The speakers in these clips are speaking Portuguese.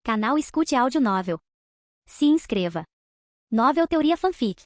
Canal Escute Áudio Novel. Se inscreva. Novel Teoria Fanfic.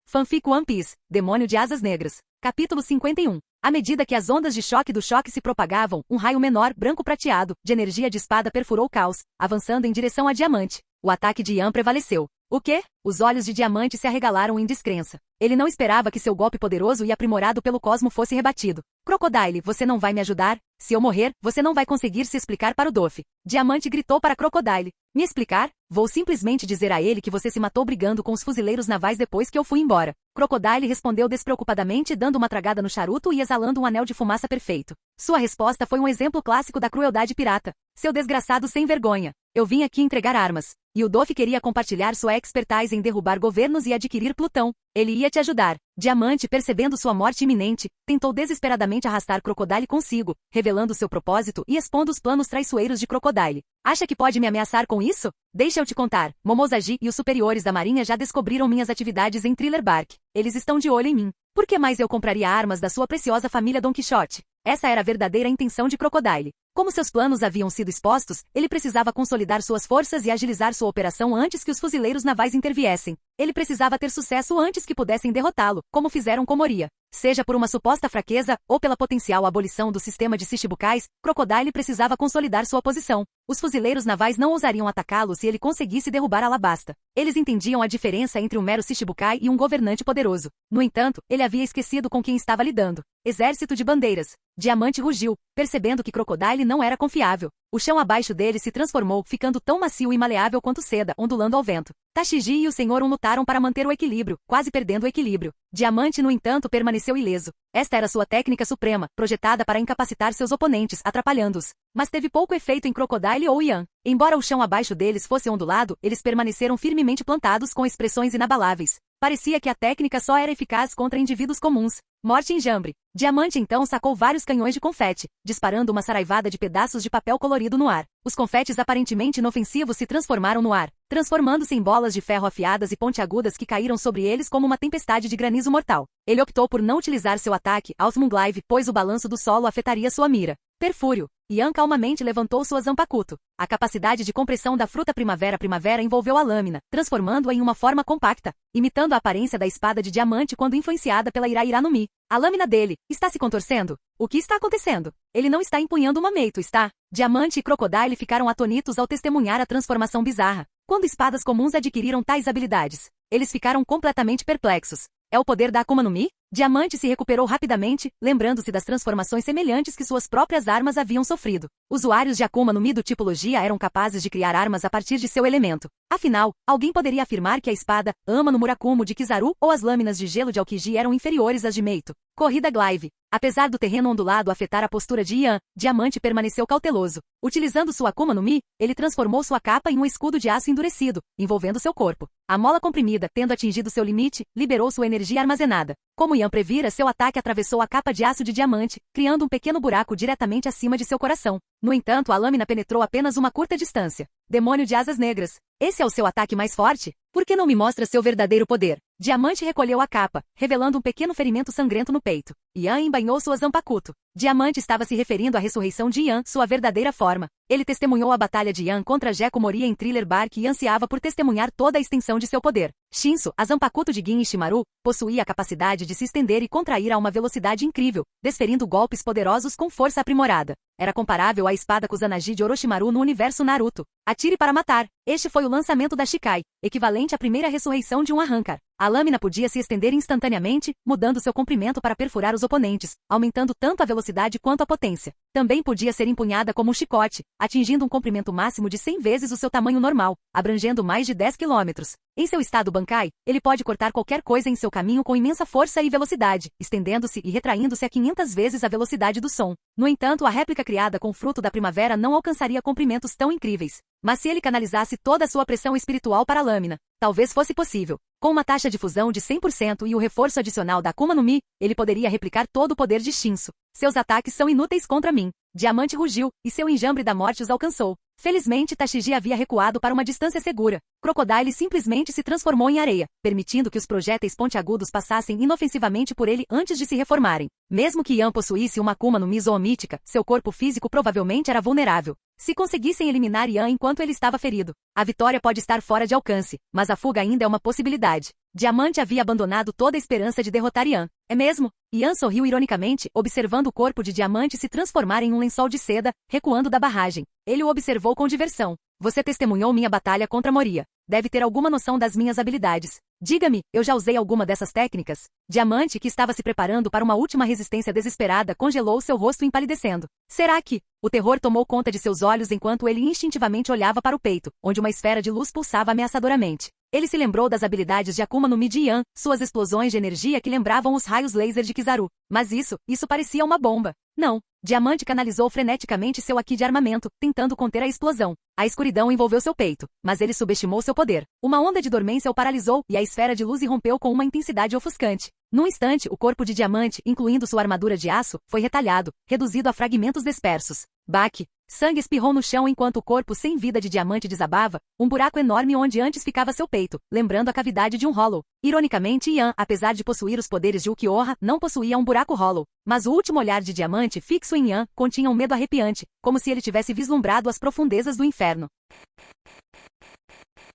Fanfic One Piece, Demônio de Asas Negras. Capítulo 51. À medida que as ondas de choque do choque se propagavam, um raio menor, branco-prateado, de energia de espada perfurou o caos, avançando em direção a Diamante. O ataque de Ian prevaleceu. O quê? Os olhos de Diamante se arregalaram em descrença. Ele não esperava que seu golpe poderoso e aprimorado pelo cosmo fosse rebatido. Crocodile, você não vai me ajudar? Se eu morrer, você não vai conseguir se explicar para o Doff. Diamante gritou para Crocodile. Me explicar? Vou simplesmente dizer a ele que você se matou brigando com os fuzileiros navais depois que eu fui embora. Crocodile respondeu despreocupadamente, dando uma tragada no charuto e exalando um anel de fumaça perfeito. Sua resposta foi um exemplo clássico da crueldade pirata. Seu desgraçado sem vergonha. Eu vim aqui entregar armas. E o Doff queria compartilhar sua expertise em derrubar governos e adquirir Plutão. Ele ia te ajudar. Diamante, percebendo sua morte iminente, tentou desesperadamente arrastar Crocodile consigo, revelando seu propósito e expondo os planos traiçoeiros de Crocodile. Acha que pode me ameaçar com isso? Deixa eu te contar. Momosaji e os superiores da marinha já descobriram minhas atividades em Thriller Bark. Eles estão de olho em mim. Por que mais eu compraria armas da sua preciosa família Don Quixote? Essa era a verdadeira intenção de Crocodile. Como seus planos haviam sido expostos, ele precisava consolidar suas forças e agilizar sua operação antes que os fuzileiros navais interviessem. Ele precisava ter sucesso antes que pudessem derrotá-lo, como fizeram com Moria. Seja por uma suposta fraqueza, ou pela potencial abolição do sistema de Shichibukais, Crocodile precisava consolidar sua posição. Os fuzileiros navais não ousariam atacá-lo se ele conseguisse derrubar Alabasta. Eles entendiam a diferença entre um mero Shichibukai e um governante poderoso. No entanto, ele havia esquecido com quem estava lidando. Exército de bandeiras. Diamante rugiu, percebendo que Crocodile não era confiável. O chão abaixo dele se transformou, ficando tão macio e maleável quanto seda, ondulando ao vento. Tashigi e o Senhor lutaram para manter o equilíbrio, quase perdendo o equilíbrio. Diamante, no entanto, permaneceu ileso. Esta era sua técnica suprema, projetada para incapacitar seus oponentes, atrapalhando-os. Mas teve pouco efeito em Crocodile ou Ian. Embora o chão abaixo deles fosse ondulado, eles permaneceram firmemente plantados com expressões inabaláveis. Parecia que a técnica só era eficaz contra indivíduos comuns. Morte em Jambre. Diamante então sacou vários canhões de confete, disparando uma saraivada de pedaços de papel colorido no ar. Os confetes aparentemente inofensivos se transformaram no ar, transformando-se em bolas de ferro afiadas e pontiagudas que caíram sobre eles como uma tempestade de granizo mortal. Ele optou por não utilizar seu ataque, Ausmunglive, pois o balanço do solo afetaria sua mira. Perfúrio. Ian calmamente levantou sua Zanpakuto. A capacidade de compressão da fruta primavera envolveu a lâmina, transformando-a em uma forma compacta, imitando a aparência da espada de diamante quando influenciada pela Iraira no Mi. A lâmina dele está se contorcendo? O que está acontecendo? Ele não está empunhando uma meito, está? Diamante e Crocodile ficaram atonitos ao testemunhar a transformação bizarra. Quando espadas comuns adquiriram tais habilidades, eles ficaram completamente perplexos. É o poder da Akuma no Mi? Diamante se recuperou rapidamente, lembrando-se das transformações semelhantes que suas próprias armas haviam sofrido. Usuários de Akuma no Mi do tipologia eram capazes de criar armas a partir de seu elemento. Afinal, alguém poderia afirmar que a espada, Ama no Murakumo de Kizaru ou as lâminas de gelo de Aokiji eram inferiores às de Meito. Corrida Glaive. Apesar do terreno ondulado afetar a postura de Ian, Diamante permaneceu cauteloso. Utilizando sua Akuma no Mi, ele transformou sua capa em um escudo de aço endurecido, envolvendo seu corpo. A mola comprimida, tendo atingido seu limite, liberou sua energia armazenada. Como Ian previra, seu ataque atravessou a capa de aço de Diamante, criando um pequeno buraco diretamente acima de seu coração. No entanto, a lâmina penetrou apenas uma curta distância. Demônio de Asas Negras. Esse é o seu ataque mais forte? Por que não me mostra seu verdadeiro poder? Diamante recolheu a capa, revelando um pequeno ferimento sangrento no peito. Ian embainhou sua Zanpakuto. Diamante estava se referindo à ressurreição de Ian, sua verdadeira forma. Ele testemunhou a batalha de Ian contra Gekko Moria em Thriller Bark e ansiava por testemunhar toda a extensão de seu poder. Shinso, a Zanpakuto de Gin Ishimaru, possuía a capacidade de se estender e contrair a uma velocidade incrível, desferindo golpes poderosos com força aprimorada. Era comparável à espada Kusanagi de Orochimaru no universo Naruto. Atire para matar. Este foi o lançamento da Shikai, equivalente à primeira ressurreição de um Arrancar. A lâmina podia se estender instantaneamente, mudando seu comprimento para perfurar os oponentes, aumentando tanto a velocidade quanto a potência. Também podia ser empunhada como um chicote, atingindo um comprimento máximo de 100 vezes o seu tamanho normal, abrangendo mais de 10 quilômetros. Em seu estado Bankai, ele pode cortar qualquer coisa em seu caminho com imensa força e velocidade, estendendo-se e retraindo-se a 500 vezes a velocidade do som. No entanto, a réplica criada com o fruto da primavera não alcançaria comprimentos tão incríveis. Mas se ele canalizasse toda a sua pressão espiritual para a lâmina, talvez fosse possível. Com uma taxa de fusão de 100% e o reforço adicional da Akuma no Mi, ele poderia replicar todo o poder de Shinso. Seus ataques são inúteis contra mim. Diamante rugiu, e seu enjambre da morte os alcançou. Felizmente, Tashigi havia recuado para uma distância segura. Crocodile simplesmente se transformou em areia, permitindo que os projéteis pontiagudos passassem inofensivamente por ele antes de se reformarem. Mesmo que Yan possuísse uma Akuma no Mi zoomítica, seu corpo físico provavelmente era vulnerável. Se conseguissem eliminar Yan enquanto ele estava ferido, a vitória pode estar fora de alcance, mas a fuga ainda é uma possibilidade. Diamante havia abandonado toda a esperança de derrotar Yan. É mesmo? Yan sorriu ironicamente, observando o corpo de Diamante se transformar em um lençol de seda, recuando da barragem. Ele o observou com diversão. Você testemunhou minha batalha contra Moria. Deve ter alguma noção das minhas habilidades. Diga-me, eu já usei alguma dessas técnicas? Diamante, que estava se preparando para uma última resistência desesperada, congelou seu rosto empalidecendo. Será que... O terror tomou conta de seus olhos enquanto ele instintivamente olhava para o peito, onde uma esfera de luz pulsava ameaçadoramente. Ele se lembrou das habilidades de Akuma no Mi de Yan, suas explosões de energia que lembravam os raios laser de Kizaru. Mas isso parecia uma bomba. Não. Diamante canalizou freneticamente seu Aki de armamento, tentando conter a explosão. A escuridão envolveu seu peito, mas ele subestimou seu poder. Uma onda de dormência o paralisou e a esfera de luz irrompeu com uma intensidade ofuscante. Num instante, o corpo de Diamante, incluindo sua armadura de aço, foi retalhado, reduzido a fragmentos dispersos. Baque. Sangue espirrou no chão enquanto o corpo sem vida de Diamante desabava, um buraco enorme onde antes ficava seu peito, lembrando a cavidade de um Hollow. Ironicamente, Yan, apesar de possuir os poderes de Ukiyoha, não possuía um buraco Hollow. Mas o último olhar de Diamante, fixo em Yan, continha um medo arrepiante, como se ele tivesse vislumbrado as profundezas do inferno.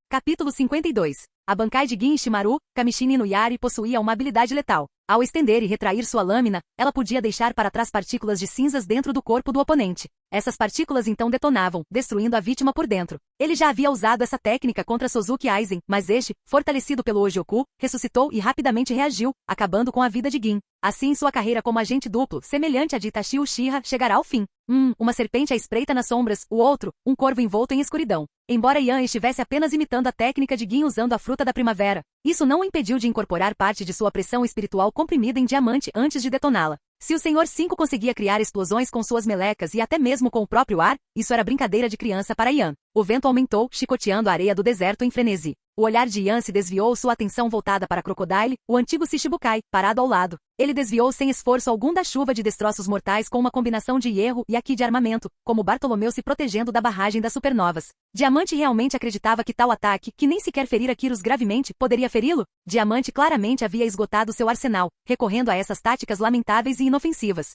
Capítulo 52. A Bankai de Gin Ishimaru, Kamishini no Yari possuía uma habilidade letal. Ao estender e retrair sua lâmina, ela podia deixar para trás partículas de cinzas dentro do corpo do oponente. Essas partículas então detonavam, destruindo a vítima por dentro. Ele já havia usado essa técnica contra Suzuki Aizen, mas este, fortalecido pelo Ojioku, ressuscitou e rapidamente reagiu, acabando com a vida de Gin. Assim sua carreira como agente duplo, semelhante à de Itachi Uchiha, chegará ao fim. Uma serpente à espreita nas sombras, o outro, um corvo envolto em escuridão. Embora Yan estivesse apenas imitando a técnica de Gin usando a fruta da primavera, isso não o impediu de incorporar parte de sua pressão espiritual comprimida em Diamante antes de detoná-la. Se o Senhor 5 conseguia criar explosões com suas melecas e até mesmo com o próprio ar, isso era brincadeira de criança para Yan. O vento aumentou, chicoteando a areia do deserto em frenesi. O olhar de Yan se desviou, sua atenção voltada para Crocodile, o antigo Shichibukai, parado ao lado. Ele desviou sem esforço algum da chuva de destroços mortais com uma combinação de erro e Aki de armamento, como Bartolomeu se protegendo da barragem das supernovas. Diamante realmente acreditava que tal ataque, que nem sequer ferira Kyrus gravemente, poderia feri-lo? Diamante claramente havia esgotado seu arsenal, recorrendo a essas táticas lamentáveis e inofensivas.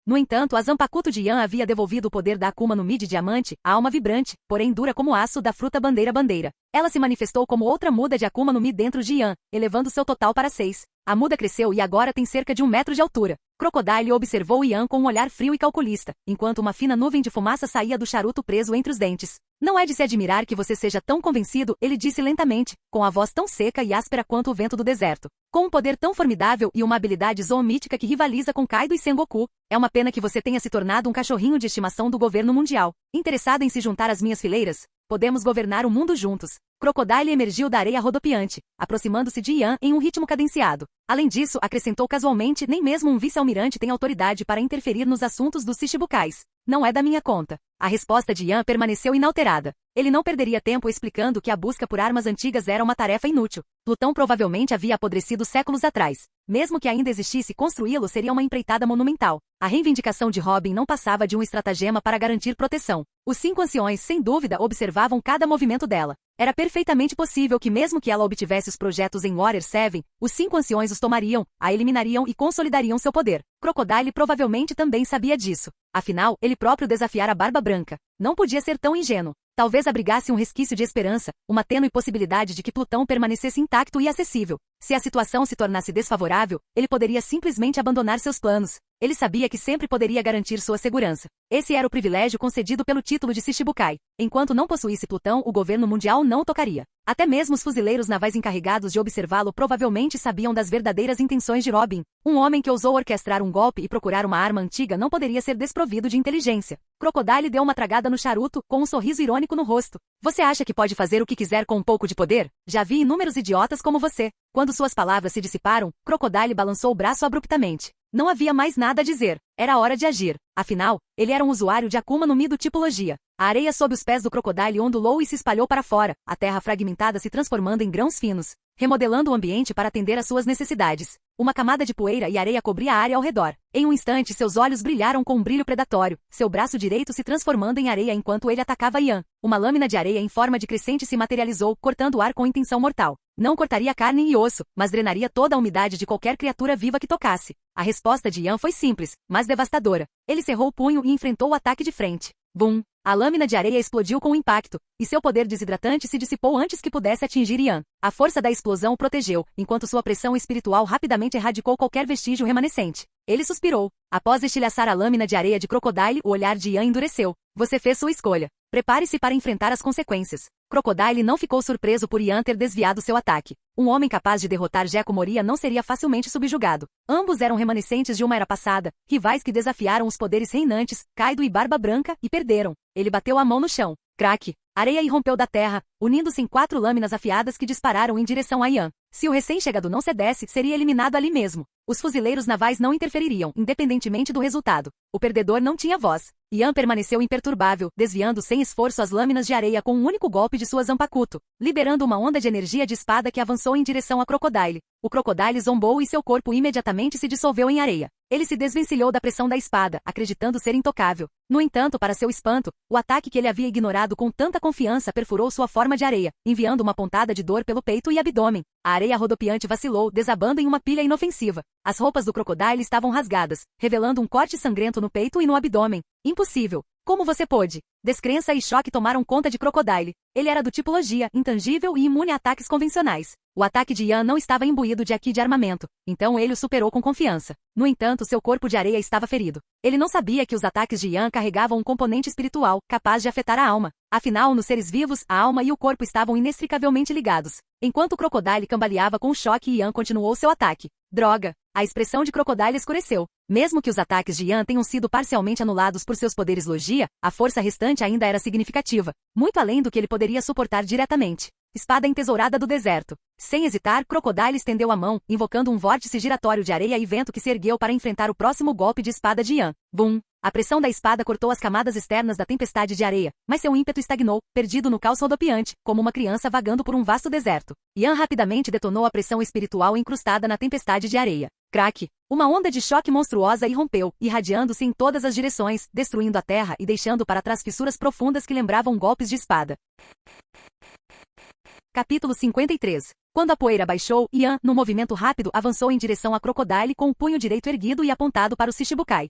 No entanto, a Zanpakuto de Yan havia devolvido o poder da Akuma no Mi de Diamante, a alma vibrante, porém dura como aço da fruta bandeira-bandeira. Ela se manifestou como outra muda de Akuma no Mi dentro de Yan, elevando seu total para 6. A muda cresceu e agora tem cerca de 1 metro de altura. Crocodile observou Yan com um olhar frio e calculista, enquanto uma fina nuvem de fumaça saía do charuto preso entre os dentes. Não é de se admirar que você seja tão convencido, ele disse lentamente, com a voz tão seca e áspera quanto o vento do deserto. Com um poder tão formidável e uma habilidade zoomítica que rivaliza com Kaido e Sengoku, é uma pena que você tenha se tornado um cachorrinho de estimação do governo mundial. Interessado em se juntar às minhas fileiras? Podemos governar o mundo juntos. Crocodile emergiu da areia rodopiante, aproximando-se de Yan em um ritmo cadenciado. Além disso, acrescentou casualmente, nem mesmo um vice-almirante tem autoridade para interferir nos assuntos dos Shichibukais. Não é da minha conta. A resposta de Yan permaneceu inalterada. Ele não perderia tempo explicando que a busca por armas antigas era uma tarefa inútil. Plutão provavelmente havia apodrecido séculos atrás. Mesmo que ainda existisse, construí-lo seria uma empreitada monumental. A reivindicação de Robin não passava de um estratagema para garantir proteção. Os 5 anciões, sem dúvida, observavam cada movimento dela. Era perfeitamente possível que mesmo que ela obtivesse os projetos em Warrior 7, os 5 anciões os tomariam, a eliminariam e consolidariam seu poder. Crocodile provavelmente também sabia disso. Afinal, ele próprio desafiara a Barba Branca. Não podia ser tão ingênuo. Talvez abrigasse um resquício de esperança, uma tênue possibilidade de que Plutão permanecesse intacto e acessível. Se a situação se tornasse desfavorável, ele poderia simplesmente abandonar seus planos. Ele sabia que sempre poderia garantir sua segurança. Esse era o privilégio concedido pelo título de Shichibukai. Enquanto não possuísse Plutão, o governo mundial não o tocaria. Até mesmo os fuzileiros navais encarregados de observá-lo provavelmente sabiam das verdadeiras intenções de Robin. Um homem que ousou orquestrar um golpe e procurar uma arma antiga não poderia ser desprovido de inteligência. Crocodile deu uma tragada no charuto, com um sorriso irônico no rosto. Você acha que pode fazer o que quiser com um pouco de poder? Já vi inúmeros idiotas como você. Quando suas palavras se dissiparam, Crocodile balançou o braço abruptamente. Não havia mais nada a dizer. Era hora de agir. Afinal, ele era um usuário de Akuma no Mi do tipologia. A areia sob os pés do Crocodile ondulou e se espalhou para fora, a terra fragmentada se transformando em grãos finos, remodelando o ambiente para atender às suas necessidades. Uma camada de poeira e areia cobria a área ao redor. Em um instante, seus olhos brilharam com um brilho predatório, seu braço direito se transformando em areia enquanto ele atacava Ian. Uma lâmina de areia em forma de crescente se materializou, cortando o ar com intenção mortal. Não cortaria carne e osso, mas drenaria toda a umidade de qualquer criatura viva que tocasse. A resposta de Ian foi simples, mas devastadora. Ele cerrou o punho e enfrentou o ataque de frente. Bum! A lâmina de areia explodiu com o impacto, e seu poder desidratante se dissipou antes que pudesse atingir Ian. A força da explosão o protegeu, enquanto sua pressão espiritual rapidamente erradicou qualquer vestígio remanescente. Ele suspirou. Após estilhaçar a lâmina de areia de Crocodile, o olhar de Ian endureceu. Você fez sua escolha. Prepare-se para enfrentar as consequências. Crocodile não ficou surpreso por Ian ter desviado seu ataque. Um homem capaz de derrotar Gekko Moria não seria facilmente subjugado. Ambos eram remanescentes de uma era passada, rivais que desafiaram os poderes reinantes, Kaido e Barba Branca, e perderam. Ele bateu a mão no chão. Craque! Areia irrompeu da terra, unindo-se em 4 lâminas afiadas que dispararam em direção a Ian. Se o recém-chegado não cedesse, seria eliminado ali mesmo. Os fuzileiros navais não interfeririam, independentemente do resultado. O perdedor não tinha voz. Ian permaneceu imperturbável, desviando sem esforço as lâminas de areia com um único golpe de sua Zanpakuto, liberando uma onda de energia de espada que avançou em direção a Crocodile. O Crocodile zombou e seu corpo imediatamente se dissolveu em areia. Ele se desvencilhou da pressão da espada, acreditando ser intocável. No entanto, para seu espanto, o ataque que ele havia ignorado com tanta confiança perfurou sua forma de areia, enviando uma pontada de dor pelo peito e abdômen. A areia rodopiante vacilou, desabando em uma pilha inofensiva. As roupas do Crocodile estavam rasgadas, revelando um corte sangrento no peito e no abdômen. Impossível! Como você pôde? Descrença e choque tomaram conta de Crocodile. Ele era do tipo Logia, intangível e imune a ataques convencionais. O ataque de Ian não estava imbuído de Haki de armamento, então ele o superou com confiança. No entanto, seu corpo de areia estava ferido. Ele não sabia que os ataques de Ian carregavam um componente espiritual, capaz de afetar a alma. Afinal, nos seres vivos, a alma e o corpo estavam inextricavelmente ligados. Enquanto o Crocodile cambaleava com o choque, Ian continuou seu ataque. Droga! A expressão de Crocodile escureceu. Mesmo que os ataques de Ian tenham sido parcialmente anulados por seus poderes Logia, a força restante ainda era significativa, muito além do que ele poderia suportar diretamente. Espada entesourada do deserto. Sem hesitar, Crocodile estendeu a mão, invocando um vórtice giratório de areia e vento que se ergueu para enfrentar o próximo golpe de espada de Ian. Bum! A pressão da espada cortou as camadas externas da tempestade de areia, mas seu ímpeto estagnou, perdido no caos rodopiante, como uma criança vagando por um vasto deserto. Ian rapidamente detonou a pressão espiritual incrustada na tempestade de areia. Craque! Uma onda de choque monstruosa irrompeu, irradiando-se em todas as direções, destruindo a terra e deixando para trás fissuras profundas que lembravam golpes de espada. Capítulo 53. Quando a poeira baixou, Ian, num movimento rápido, avançou em direção a Crocodile com o punho direito erguido e apontado para o Shichibukai.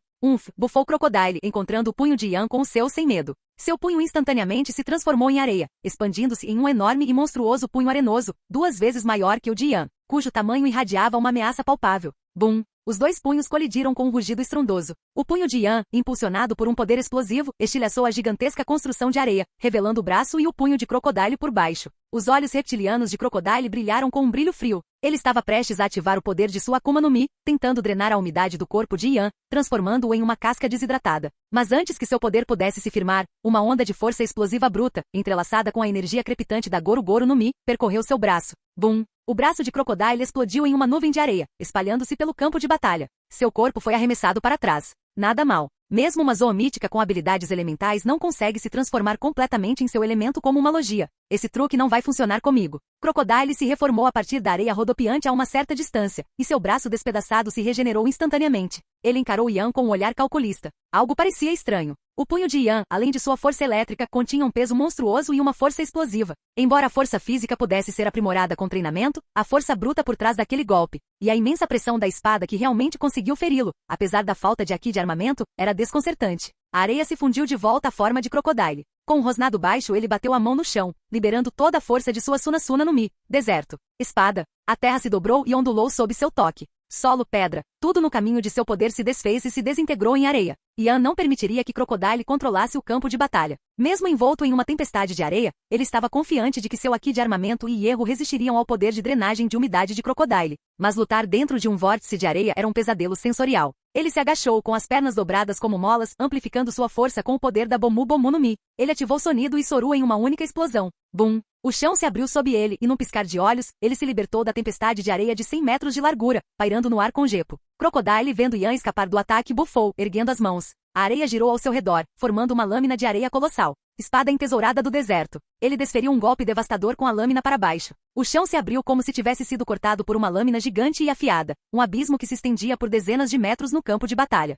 Bufou Crocodile, encontrando o punho de Ian com o seu sem medo. Seu punho instantaneamente se transformou em areia, expandindo-se em um enorme e monstruoso punho arenoso, 2 vezes maior que o de Ian, cujo tamanho irradiava uma ameaça palpável. Bum! Os 2 punhos colidiram com um rugido estrondoso. O punho de Ian, impulsionado por um poder explosivo, estilhaçou a gigantesca construção de areia, revelando o braço e o punho de Crocodile por baixo. Os olhos reptilianos de Crocodile brilharam com um brilho frio. Ele estava prestes a ativar o poder de sua Akuma no Mi, tentando drenar a umidade do corpo de Ian, transformando-o em uma casca desidratada. Mas antes que seu poder pudesse se firmar, uma onda de força explosiva bruta, entrelaçada com a energia crepitante da Goru Goru no Mi, percorreu seu braço. Bum! O braço de Crocodile explodiu em uma nuvem de areia, espalhando-se pelo campo de batalha. Seu corpo foi arremessado para trás. Nada mal. Mesmo uma zoomítica com habilidades elementais não consegue se transformar completamente em seu elemento como uma Logia. Esse truque não vai funcionar comigo. Crocodile se reformou a partir da areia rodopiante a uma certa distância, e seu braço despedaçado se regenerou instantaneamente. Ele encarou Ian com um olhar calculista. Algo parecia estranho. O punho de Ian, além de sua força elétrica, continha um peso monstruoso e uma força explosiva. Embora a força física pudesse ser aprimorada com treinamento, a força bruta por trás daquele golpe, e a imensa pressão da espada que realmente conseguiu feri-lo, apesar da falta de Haki de armamento, era desconcertante. A areia se fundiu de volta à forma de Crocodile. Com um rosnado baixo, ele bateu a mão no chão, liberando toda a força de sua Sunasuna no Mi. Deserto. Espada. A terra se dobrou e ondulou sob seu toque. Solo, pedra, tudo no caminho de seu poder se desfez e se desintegrou em areia. Ian não permitiria que Crocodile controlasse o campo de batalha. Mesmo envolto em uma tempestade de areia, ele estava confiante de que seu Haki de armamento e erro resistiriam ao poder de drenagem de umidade de Crocodile. Mas lutar dentro de um vórtice de areia era um pesadelo sensorial. Ele se agachou com as pernas dobradas como molas, amplificando sua força com o poder da Bomu Bomu no Mi. Ele ativou Sonido e Soru em uma única explosão. Bum! O chão se abriu sob ele e num piscar de olhos, ele se libertou da tempestade de areia de 100 metros de largura, pairando no ar com Gepo. Crocodile, vendo Ian escapar do ataque, bufou, erguendo as mãos. A areia girou ao seu redor, formando uma lâmina de areia colossal. espada entesourada do deserto. Ele desferiu um golpe devastador com a lâmina para baixo. O chão se abriu como se tivesse sido cortado por uma lâmina gigante e afiada, um abismo que se estendia por dezenas de metros no campo de batalha.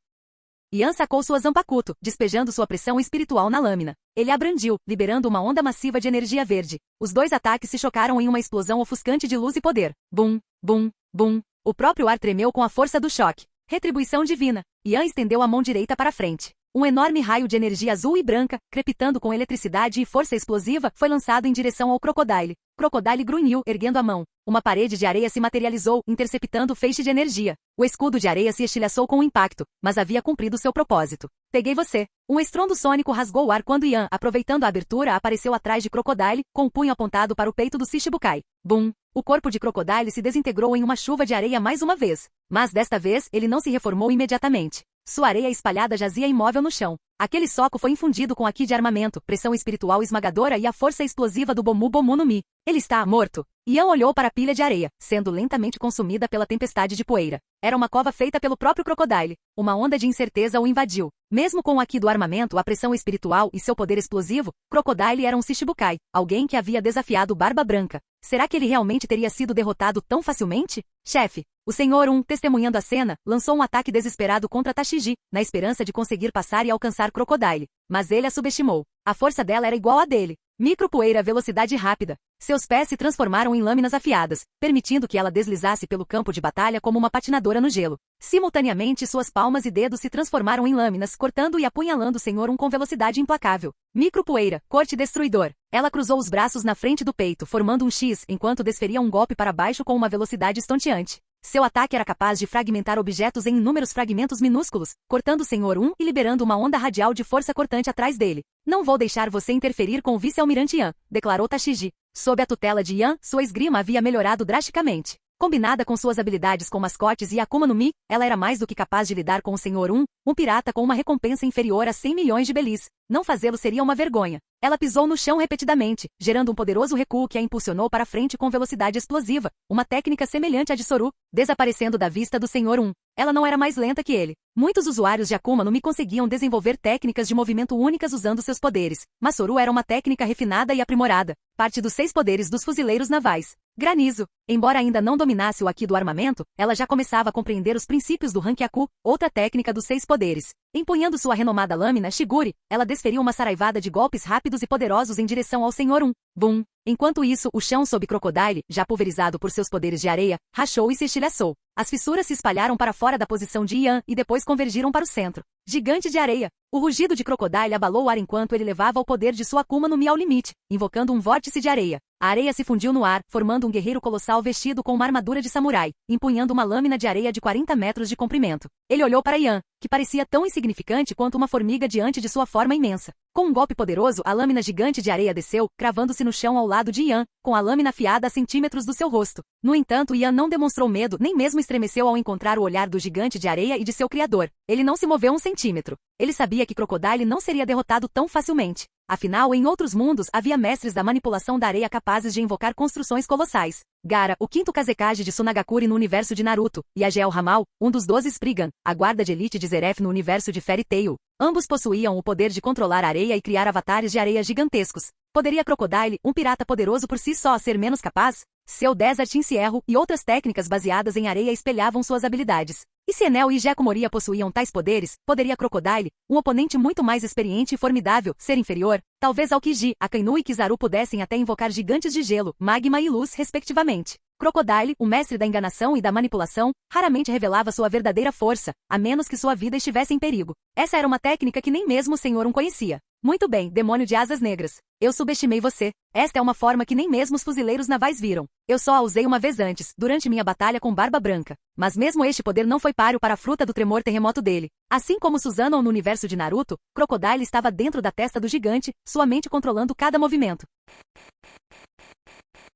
Yan sacou sua Zanpakuto, despejando sua pressão espiritual na lâmina. Ele a brandiu, liberando uma onda massiva de energia verde. Os dois ataques se chocaram em uma explosão ofuscante de luz e poder. Bum, bum, bum. O próprio ar tremeu com a força do choque. Retribuição divina. Yan estendeu a mão direita para frente. Um enorme raio de energia azul e branca, crepitando com eletricidade e força explosiva, foi lançado em direção ao Crocodile. Crocodile grunhiu, erguendo a mão. Uma parede de areia se materializou, interceptando o feixe de energia. O escudo de areia se estilhaçou com o impacto, mas havia cumprido seu propósito. Peguei você. Um estrondo sônico rasgou o ar quando Yan, aproveitando a abertura, apareceu atrás de Crocodile, com o punho apontado para o peito do Shichibukai. Bum! O corpo de Crocodile se desintegrou em uma chuva de areia mais uma vez. Mas desta vez, ele não se reformou imediatamente. Sua areia espalhada jazia imóvel no chão. Aquele soco foi infundido com a ki de armamento, pressão espiritual esmagadora e a força explosiva do Bomu Bomu no Mi. Ele está morto. Yan olhou para a pilha de areia, sendo lentamente consumida pela tempestade de poeira. Era uma cova feita pelo próprio Crocodile. Uma onda de incerteza o invadiu. Mesmo com o ki do armamento, a pressão espiritual e seu poder explosivo, Crocodile era um Shichibukai, alguém que havia desafiado Barba Branca. Será que ele realmente teria sido derrotado tão facilmente? Chefe, o Senhor testemunhando a cena, lançou um ataque desesperado contra Tashiji, na esperança de conseguir passar e alcançar Crocodile. Mas ele a subestimou. A força dela era igual à dele. Micropoeira, velocidade rápida. Seus pés se transformaram em lâminas afiadas, permitindo que ela deslizasse pelo campo de batalha como uma patinadora no gelo. Simultaneamente, suas palmas e dedos se transformaram em lâminas, cortando e apunhalando o Senhor com velocidade implacável. Micropoeira, corte destruidor. Ela cruzou os braços na frente do peito, formando um X, enquanto desferia um golpe para baixo com uma velocidade estonteante. Seu ataque era capaz de fragmentar objetos em inúmeros fragmentos minúsculos, cortando o Senhor e liberando uma onda radial de força cortante atrás dele. Não vou deixar você interferir com o vice-almirante Yan, declarou Tashiji. Sob a tutela de Yan, sua esgrima havia melhorado drasticamente. Combinada com suas habilidades com mascotes e Akuma no Mi, ela era mais do que capaz de lidar com o Senhor um pirata com uma recompensa inferior a 100 milhões de belis. Não fazê-lo seria uma vergonha. Ela pisou no chão repetidamente, gerando um poderoso recuo que a impulsionou para frente com velocidade explosiva, uma técnica semelhante à de Soru, desaparecendo da vista do Senhor Ela não era mais lenta que ele. Muitos usuários de Akuma no Mi conseguiam desenvolver técnicas de movimento únicas usando seus poderes, mas Soru era uma técnica refinada e aprimorada, parte dos 6 poderes dos fuzileiros navais. Granizo. Embora ainda não dominasse o Aki do armamento, ela já começava a compreender os princípios do Hankyaku, outra técnica dos 6 poderes. Empunhando sua renomada lâmina Shiguri, ela desferiu uma saraivada de golpes rápidos e poderosos em direção ao Senhor Bum! Enquanto isso, o chão sob Crocodile, já pulverizado por seus poderes de areia, rachou e se estilhaçou. As fissuras se espalharam para fora da posição de Yan e depois convergiram para o centro. Gigante de areia. O rugido de Crocodile abalou o ar enquanto ele levava o poder de sua Akuma no Mi ao limite, invocando um vórtice de areia. A areia se fundiu no ar, formando um guerreiro colossal vestido com uma armadura de samurai, empunhando uma lâmina de areia de 40 metros de comprimento. Ele olhou para Yan, que parecia tão insignificante quanto uma formiga diante de sua forma imensa. Com um golpe poderoso, a lâmina gigante de areia desceu, cravando-se no chão ao lado de Yan, com a lâmina afiada a centímetros do seu rosto. No entanto, Yan não demonstrou medo, nem mesmo estremeceu ao encontrar o olhar do gigante de areia e de seu criador. Ele não se moveu um centímetro. Ele sabia que Crocodile não seria derrotado tão facilmente. Afinal, em outros mundos, havia mestres da manipulação da areia capazes de invocar construções colossais. Gaara, o 5º Kazekage de Tsunagakure no universo de Naruto, e Agel Hamal, um dos 12 Spriggan, a guarda de elite de Zeref no universo de Fairy Tail. Ambos possuíam o poder de controlar a areia e criar avatares de areia gigantescos. Poderia Crocodile, um pirata poderoso por si só, ser menos capaz? Seu Desert Encierro e outras técnicas baseadas em areia espelhavam suas habilidades. E se Enel e Gekko Moria possuíam tais poderes, poderia Crocodile, um oponente muito mais experiente e formidável, ser inferior? Talvez Aokiji, Akainu e Kizaru pudessem até invocar gigantes de gelo, magma e luz, respectivamente. Crocodile, o mestre da enganação e da manipulação, raramente revelava sua verdadeira força, a menos que sua vida estivesse em perigo. Essa era uma técnica que nem mesmo o Senhor conhecia. Muito bem, demônio de asas negras. Eu subestimei você. Esta é uma forma que nem mesmo os fuzileiros navais viram. Eu só a usei uma vez antes, durante minha batalha com Barba Branca. Mas mesmo este poder não foi páreo para a fruta do tremor terremoto dele. Assim como Susanoo no universo de Naruto, Crocodile estava dentro da testa do gigante, sua mente controlando cada movimento.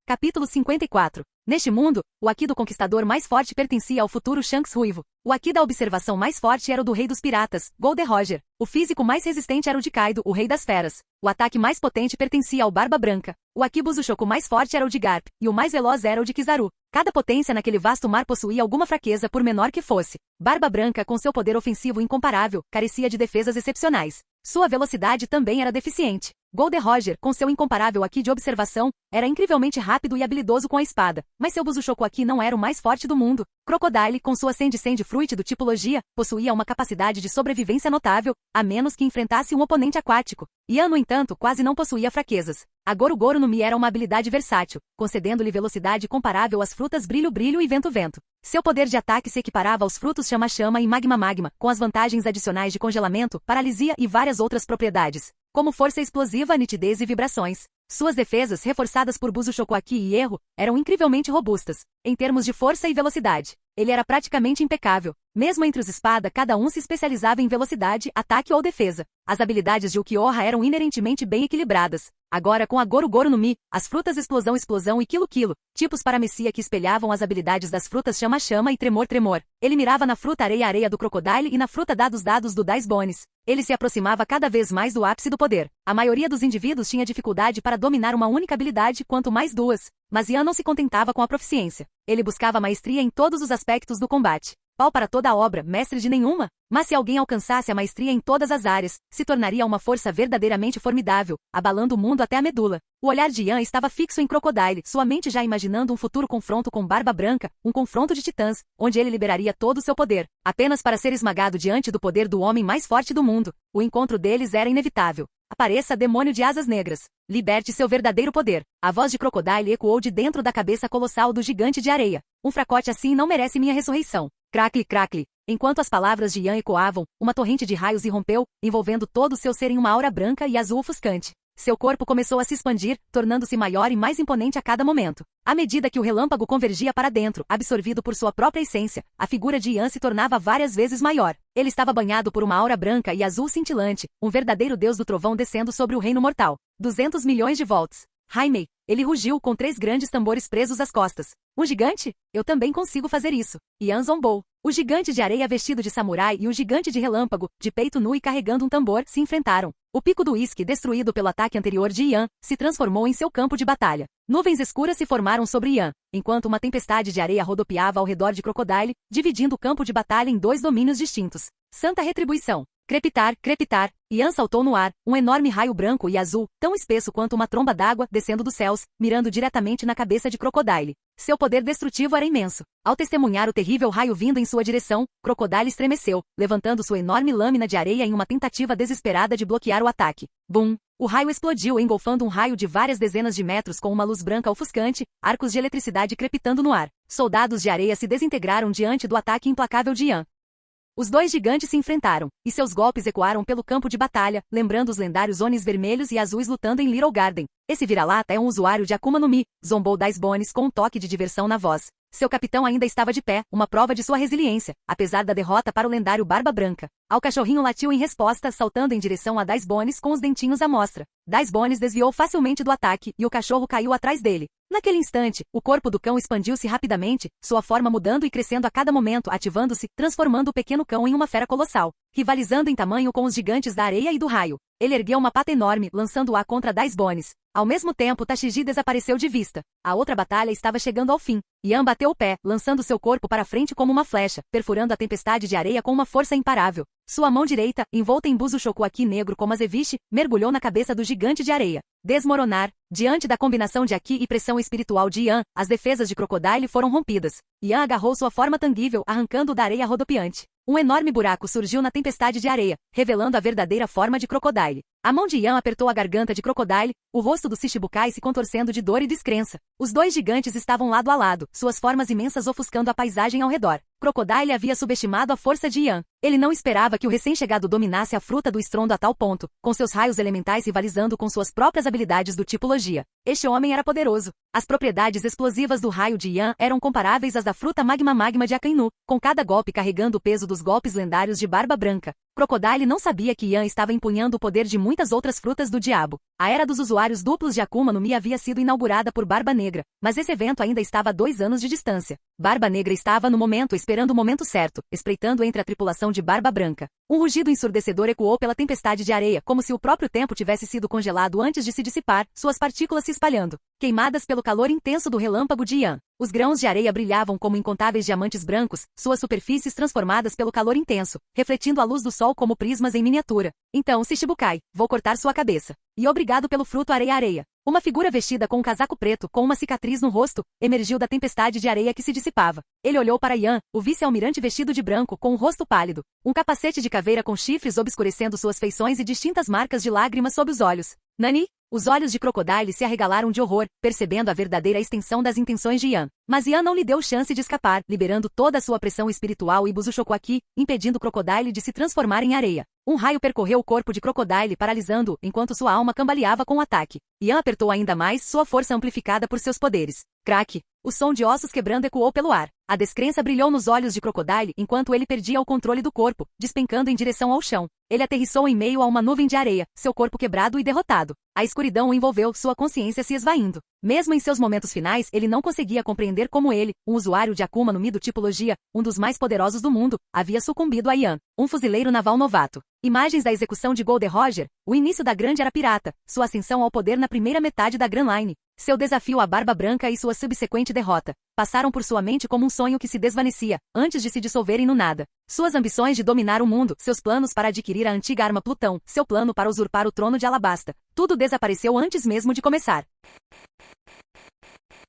Capítulo 54. Neste mundo, o Aki do Conquistador mais forte pertencia ao futuro Shanks Ruivo. O Aki da observação mais forte era o do Rei dos Piratas, Golden Roger. O físico mais resistente era o de Kaido, o Rei das Feras. O ataque mais potente pertencia ao Barba Branca. O Aki Busushoku mais forte era o de Garp, e o mais veloz era o de Kizaru. Cada potência naquele vasto mar possuía alguma fraqueza por menor que fosse. Barba Branca, com seu poder ofensivo incomparável, carecia de defesas excepcionais. Sua velocidade também era deficiente. Goldie Roger, com seu incomparável Haki de observação, era incrivelmente rápido e habilidoso com a espada, mas seu Busoshoku Haki não era o mais forte do mundo. Crocodile, com sua Sand Fruit do tipologia, possuía uma capacidade de sobrevivência notável, a menos que enfrentasse um oponente aquático. Yan, no entanto, quase não possuía fraquezas. A Goru Goru no Mi era uma habilidade versátil, concedendo-lhe velocidade comparável às frutas Brilho Brilho e Vento Vento. Seu poder de ataque se equiparava aos frutos Chama Chama e Magma Magma, com as vantagens adicionais de congelamento, paralisia e várias outras propriedades, como força explosiva, nitidez e vibrações. Suas defesas, reforçadas por Busoshoku Haki e erro, eram incrivelmente robustas, em termos de força e velocidade. Ele era praticamente impecável. Mesmo entre os espada, cada um se especializava em velocidade, ataque ou defesa. As habilidades de Ukiyoha eram inerentemente bem equilibradas. Agora, com a Goru Goru no Mi, as frutas Explosão Explosão e Quilo Quilo, tipos paramecia que espelhavam as habilidades das frutas Chama Chama e Tremor Tremor. Ele mirava na fruta Areia Areia do Crocodile e na fruta Dados Dados do Dice Bones. Ele se aproximava cada vez mais do ápice do poder. A maioria dos indivíduos tinha dificuldade para dominar uma única habilidade, quanto mais duas. Mas Yan não se contentava com a proficiência. Ele buscava maestria em todos os aspectos do combate. Pau para toda a obra, mestre de nenhuma. Mas se alguém alcançasse a maestria em todas as áreas, se tornaria uma força verdadeiramente formidável, abalando o mundo até a medula. O olhar de Yan estava fixo em Crocodile, sua mente já imaginando um futuro confronto com Barba Branca, um confronto de titãs, onde ele liberaria todo o seu poder, apenas para ser esmagado diante do poder do homem mais forte do mundo. O encontro deles era inevitável. Apareça, demônio de asas negras. Liberte seu verdadeiro poder. A voz de Crocodile ecoou de dentro da cabeça colossal do gigante de areia. Um fracote assim não merece minha ressurreição. Cracle, cracle. Enquanto as palavras de Yan ecoavam, uma torrente de raios irrompeu, envolvendo todo o seu ser em uma aura branca e azul ofuscante. Seu corpo começou a se expandir, tornando-se maior e mais imponente a cada momento. À medida que o relâmpago convergia para dentro, absorvido por sua própria essência, a figura de Yan se tornava várias vezes maior. Ele estava banhado por uma aura branca e azul cintilante, um verdadeiro deus do trovão descendo sobre o reino mortal. 200 milhões de volts. Jaime, ele rugiu com 3 grandes tambores presos às costas. Um gigante? Eu também consigo fazer isso. Yan zombou. O gigante de areia vestido de samurai e o gigante de relâmpago, de peito nu e carregando um tambor, se enfrentaram. O pico do uísque, destruído pelo ataque anterior de Yan, se transformou em seu campo de batalha. Nuvens escuras se formaram sobre Yan, enquanto uma tempestade de areia rodopiava ao redor de Crocodile, dividindo o campo de batalha em 2 domínios distintos. Santa retribuição. Crepitar, crepitar. Yan saltou no ar, um enorme raio branco e azul, tão espesso quanto uma tromba d'água, descendo dos céus, mirando diretamente na cabeça de Crocodile. Seu poder destrutivo era imenso. Ao testemunhar o terrível raio vindo em sua direção, Crocodile estremeceu, levantando sua enorme lâmina de areia em uma tentativa desesperada de bloquear o ataque. Bum! O raio explodiu, engolfando um raio de várias dezenas de metros com uma luz branca ofuscante, arcos de eletricidade crepitando no ar. Soldados de areia se desintegraram diante do ataque implacável de Yan. Os 2 gigantes se enfrentaram, e seus golpes ecoaram pelo campo de batalha, lembrando os lendários Onis vermelhos e azuis lutando em Little Garden. Esse vira-lata é um usuário de Akuma no Mi, zombou Dice Bones com um toque de diversão na voz. Seu capitão ainda estava de pé, uma prova de sua resiliência, apesar da derrota para o lendário Barba Branca. Ao cachorrinho latiu em resposta, saltando em direção a Dice Bones com os dentinhos à mostra. Dice Bones desviou facilmente do ataque, e o cachorro caiu atrás dele. Naquele instante, o corpo do cão expandiu-se rapidamente, sua forma mudando e crescendo a cada momento, ativando-se, transformando o pequeno cão em uma fera colossal, rivalizando em tamanho com os gigantes da areia e do raio. Ele ergueu uma pata enorme, lançando-a contra Dice Bones. Ao mesmo tempo, Tashiji desapareceu de vista. A outra batalha estava chegando ao fim. Yan bateu o pé, lançando seu corpo para frente como uma flecha, perfurando a tempestade de areia com uma força imparável. Sua mão direita, envolta em Busoshoku Haki negro como azeviche, mergulhou na cabeça do gigante de areia. Desmoronar. Diante da combinação de Haki e pressão espiritual de Yan, as defesas de Crocodile foram rompidas. Yan agarrou sua forma tangível, arrancando da areia rodopiante. Um enorme buraco surgiu na tempestade de areia, revelando a verdadeira forma de Crocodile. A mão de Yan apertou a garganta de Crocodile, o rosto do Shichibukai se contorcendo de dor e descrença. Os 2 gigantes estavam lado a lado, suas formas imensas ofuscando a paisagem ao redor. Crocodile havia subestimado a força de Yan. Ele não esperava que o recém-chegado dominasse a fruta do estrondo a tal ponto, com seus raios elementais rivalizando com suas próprias habilidades do tipologia. Este homem era poderoso. As propriedades explosivas do raio de Yan eram comparáveis às da fruta Magma Magma de Akainu, com cada golpe carregando o peso dos golpes lendários de Barba Branca. Crocodile não sabia que Yan estava empunhando o poder de muitas outras frutas do diabo. A era dos usuários duplos de Akuma no Mi havia sido inaugurada por Barba Negra, mas esse evento ainda estava a 2 anos de distância. Barba Negra estava no momento esperando o momento certo, espreitando entre a tripulação de Barba Branca. Um rugido ensurdecedor ecoou pela tempestade de areia, como se o próprio tempo tivesse sido congelado antes de se dissipar, suas partículas se espalhando, queimadas pelo calor intenso do relâmpago de Yan. Os grãos de areia brilhavam como incontáveis diamantes brancos, suas superfícies transformadas pelo calor intenso, refletindo a luz do sol como prismas em miniatura. Então, Shichibukai, vou cortar sua cabeça. E obrigado pelo fruto areia-areia. Uma figura vestida com um casaco preto, com uma cicatriz no rosto, emergiu da tempestade de areia que se dissipava. Ele olhou para Yan, o vice-almirante vestido de branco, com um rosto pálido, um capacete de caveira com chifres obscurecendo suas feições e distintas marcas de lágrimas sob os olhos. Nani? Os olhos de Crocodile se arregalaram de horror, percebendo a verdadeira extensão das intenções de Yan. Mas Yan não lhe deu chance de escapar, liberando toda a sua pressão espiritual e Bushushoko-Aki, impedindo Crocodile de se transformar em areia. Um raio percorreu o corpo de Crocodile, paralisando-o, enquanto sua alma cambaleava com o ataque. Yan apertou ainda mais, sua força amplificada por seus poderes. Craque! O som de ossos quebrando ecoou pelo ar. A descrença brilhou nos olhos de Crocodile enquanto ele perdia o controle do corpo, despencando em direção ao chão. Ele aterrissou em meio a uma nuvem de areia, seu corpo quebrado e derrotado. A escuridão o envolveu, sua consciência se esvaindo. Mesmo em seus momentos finais, ele não conseguia compreender como ele, um usuário de Akuma no Mi do tipo Logia, um dos mais poderosos do mundo, havia sucumbido a Yan, um fuzileiro naval novato. Imagens da execução de Gold Roger, o início da Grande Era Pirata, sua ascensão ao poder na primeira metade da Grand Line, seu desafio à Barba Branca e sua subsequente derrota, passaram por sua mente como um sonho que se desvanecia, antes de se dissolverem no nada. Suas ambições de dominar o mundo, seus planos para adquirir a antiga arma Plutão, seu plano para usurpar o trono de Alabasta, tudo desapareceu antes mesmo de começar.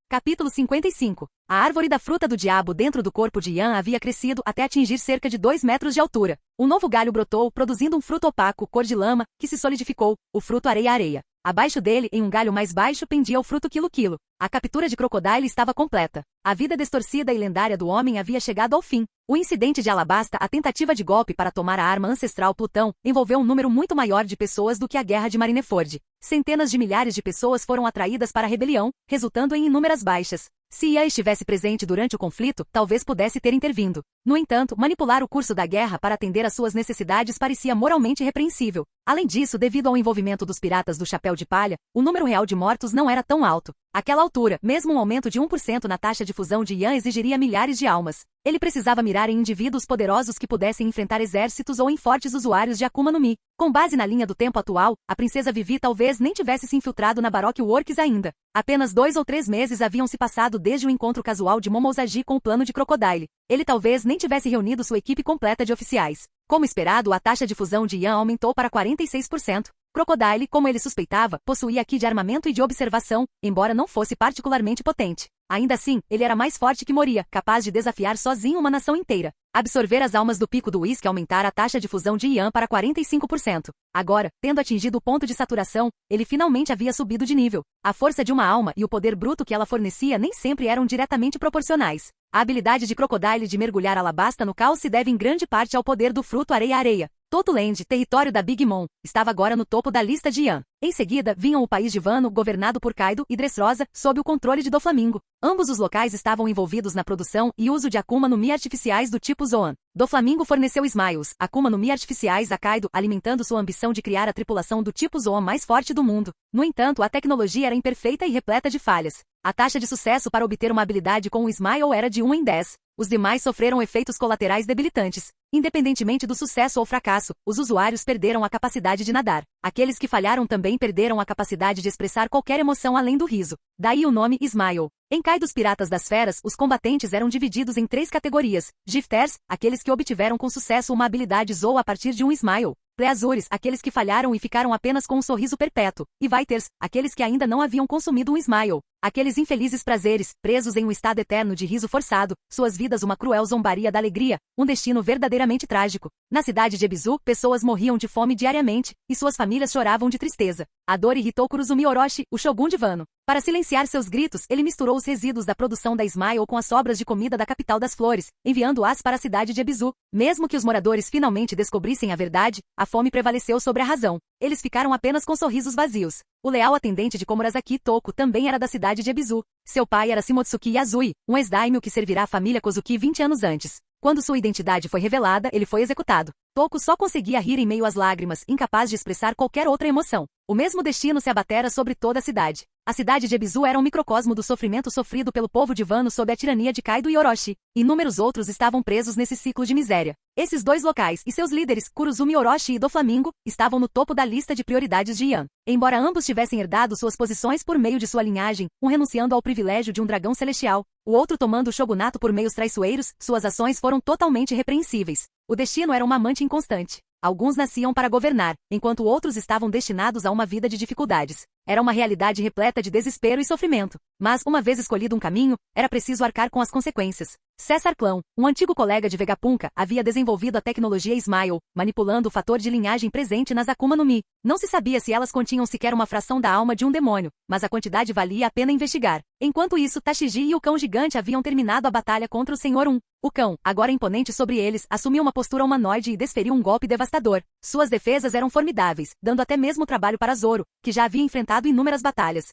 Capítulo 55. A árvore da fruta do diabo dentro do corpo de Yan havia crescido até atingir cerca de 2 metros de altura. Um novo galho brotou, produzindo um fruto opaco, cor de lama, que se solidificou, o fruto areia-areia. Abaixo dele, em um galho mais baixo, pendia o fruto quilo-quilo. A captura de Crocodile estava completa. A vida distorcida e lendária do homem havia chegado ao fim. O incidente de Alabasta, a tentativa de golpe para tomar a arma ancestral Plutão, envolveu um número muito maior de pessoas do que a guerra de Marineford. Centenas de milhares de pessoas foram atraídas para a rebelião, resultando em inúmeras baixas. Se Yan estivesse presente durante o conflito, talvez pudesse ter intervindo. No entanto, manipular o curso da guerra para atender às suas necessidades parecia moralmente repreensível. Além disso, devido ao envolvimento dos piratas do Chapéu de Palha, o número real de mortos não era tão alto. Àquela altura, mesmo um aumento de 1% na taxa de fusão de Yan exigiria milhares de almas. Ele precisava mirar em indivíduos poderosos que pudessem enfrentar exércitos ou em fortes usuários de Akuma no Mi. Com base na linha do tempo atual, a princesa Vivi talvez nem tivesse se infiltrado na Baroque Works ainda. Apenas 2 ou 3 meses haviam se passado desde o encontro casual de Momozagi com o plano de Crocodile. Ele talvez nem tivesse reunido sua equipe completa de oficiais. Como esperado, a taxa de fusão de Yan aumentou para 46%. Crocodile, como ele suspeitava, possuía Ki de armamento e de observação, embora não fosse particularmente potente. Ainda assim, ele era mais forte que Moria, capaz de desafiar sozinho uma nação inteira. Absorver as almas do pico do uísque aumentar a taxa de fusão de Yan para 45%. Agora, tendo atingido o ponto de saturação, ele finalmente havia subido de nível. A força de uma alma e o poder bruto que ela fornecia nem sempre eram diretamente proporcionais. A habilidade de Crocodile de mergulhar Alabasta no caos se deve em grande parte ao poder do fruto areia-areia. Totoland, território da Big Mom, estava agora no topo da lista de Yan. Em seguida, vinham o país de Wano, governado por Kaido, e Dressrosa, sob o controle de Doflamingo. Ambos os locais estavam envolvidos na produção e uso de Akuma no Mi artificiais do tipo Zoan. Doflamingo forneceu Smiles, Akuma no Mi artificiais a Kaido, alimentando sua ambição de criar a tripulação do tipo Zoan mais forte do mundo. No entanto, a tecnologia era imperfeita e repleta de falhas. A taxa de sucesso para obter uma habilidade com o Smile era de 1 em 10. Os demais sofreram efeitos colaterais debilitantes. Independentemente do sucesso ou fracasso, os usuários perderam a capacidade de nadar. Aqueles que falharam também perderam a capacidade de expressar qualquer emoção além do riso. Daí o nome Smile. Em Kai dos Piratas das Feras, os combatentes eram divididos em 3 categorias. Gifters, aqueles que obtiveram com sucesso uma habilidade Zou a partir de um Smile. Pleasures, aqueles que falharam e ficaram apenas com um sorriso perpétuo. E Viters, aqueles que ainda não haviam consumido um Smile. Aqueles infelizes prazeres, presos em um estado eterno de riso forçado, suas vidas uma cruel zombaria da alegria, um destino verdadeiramente trágico. Na cidade de Ebisu, pessoas morriam de fome diariamente, e suas famílias choravam de tristeza. A dor irritou Kurozumi Orochi, o Shogun de Wano. Para silenciar seus gritos, ele misturou os resíduos da produção da Smile com as sobras de comida da capital das flores, enviando-as para a cidade de Ebisu. Mesmo que os moradores finalmente descobrissem a verdade, a fome prevaleceu sobre a razão. Eles ficaram apenas com sorrisos vazios. O leal atendente de Komurasaki Toko também era da cidade de Ebisu. Seu pai era Shimotsuki Yasui, um ex-daimyo que servirá a família Kozuki 20 anos antes. Quando sua identidade foi revelada, ele foi executado. Toko só conseguia rir em meio às lágrimas, incapaz de expressar qualquer outra emoção. O mesmo destino se abatera sobre toda a cidade. A cidade de Ebisu era um microcosmo do sofrimento sofrido pelo povo de Wano sob a tirania de Kaido e Orochi. Inúmeros outros estavam presos nesse ciclo de miséria. Esses dois locais e seus líderes, Kurozumi Orochi e Doflamingo, estavam no topo da lista de prioridades de Ian. Embora ambos tivessem herdado suas posições por meio de sua linhagem, um renunciando ao privilégio de um dragão celestial, o outro tomando o shogunato por meios traiçoeiros, suas ações foram totalmente repreensíveis. O destino era uma amante inconstante. Alguns nasciam para governar, enquanto outros estavam destinados a uma vida de dificuldades. Era uma realidade repleta de desespero e sofrimento. Mas, uma vez escolhido um caminho, era preciso arcar com as consequências. César Clown, um antigo colega de Vegapunk, havia desenvolvido a tecnologia Smile, manipulando o fator de linhagem presente nas Akuma no Mi. Não se sabia se elas continham sequer uma fração da alma de um demônio, mas a quantidade valia a pena investigar. Enquanto isso, Tashiji e o cão gigante haviam terminado a batalha contra o Senhor 1. O cão, agora imponente sobre eles, assumiu uma postura humanoide e desferiu um golpe devastador. Suas defesas eram formidáveis, dando até mesmo trabalho para Zoro, que já havia enfrentado inúmeras batalhas.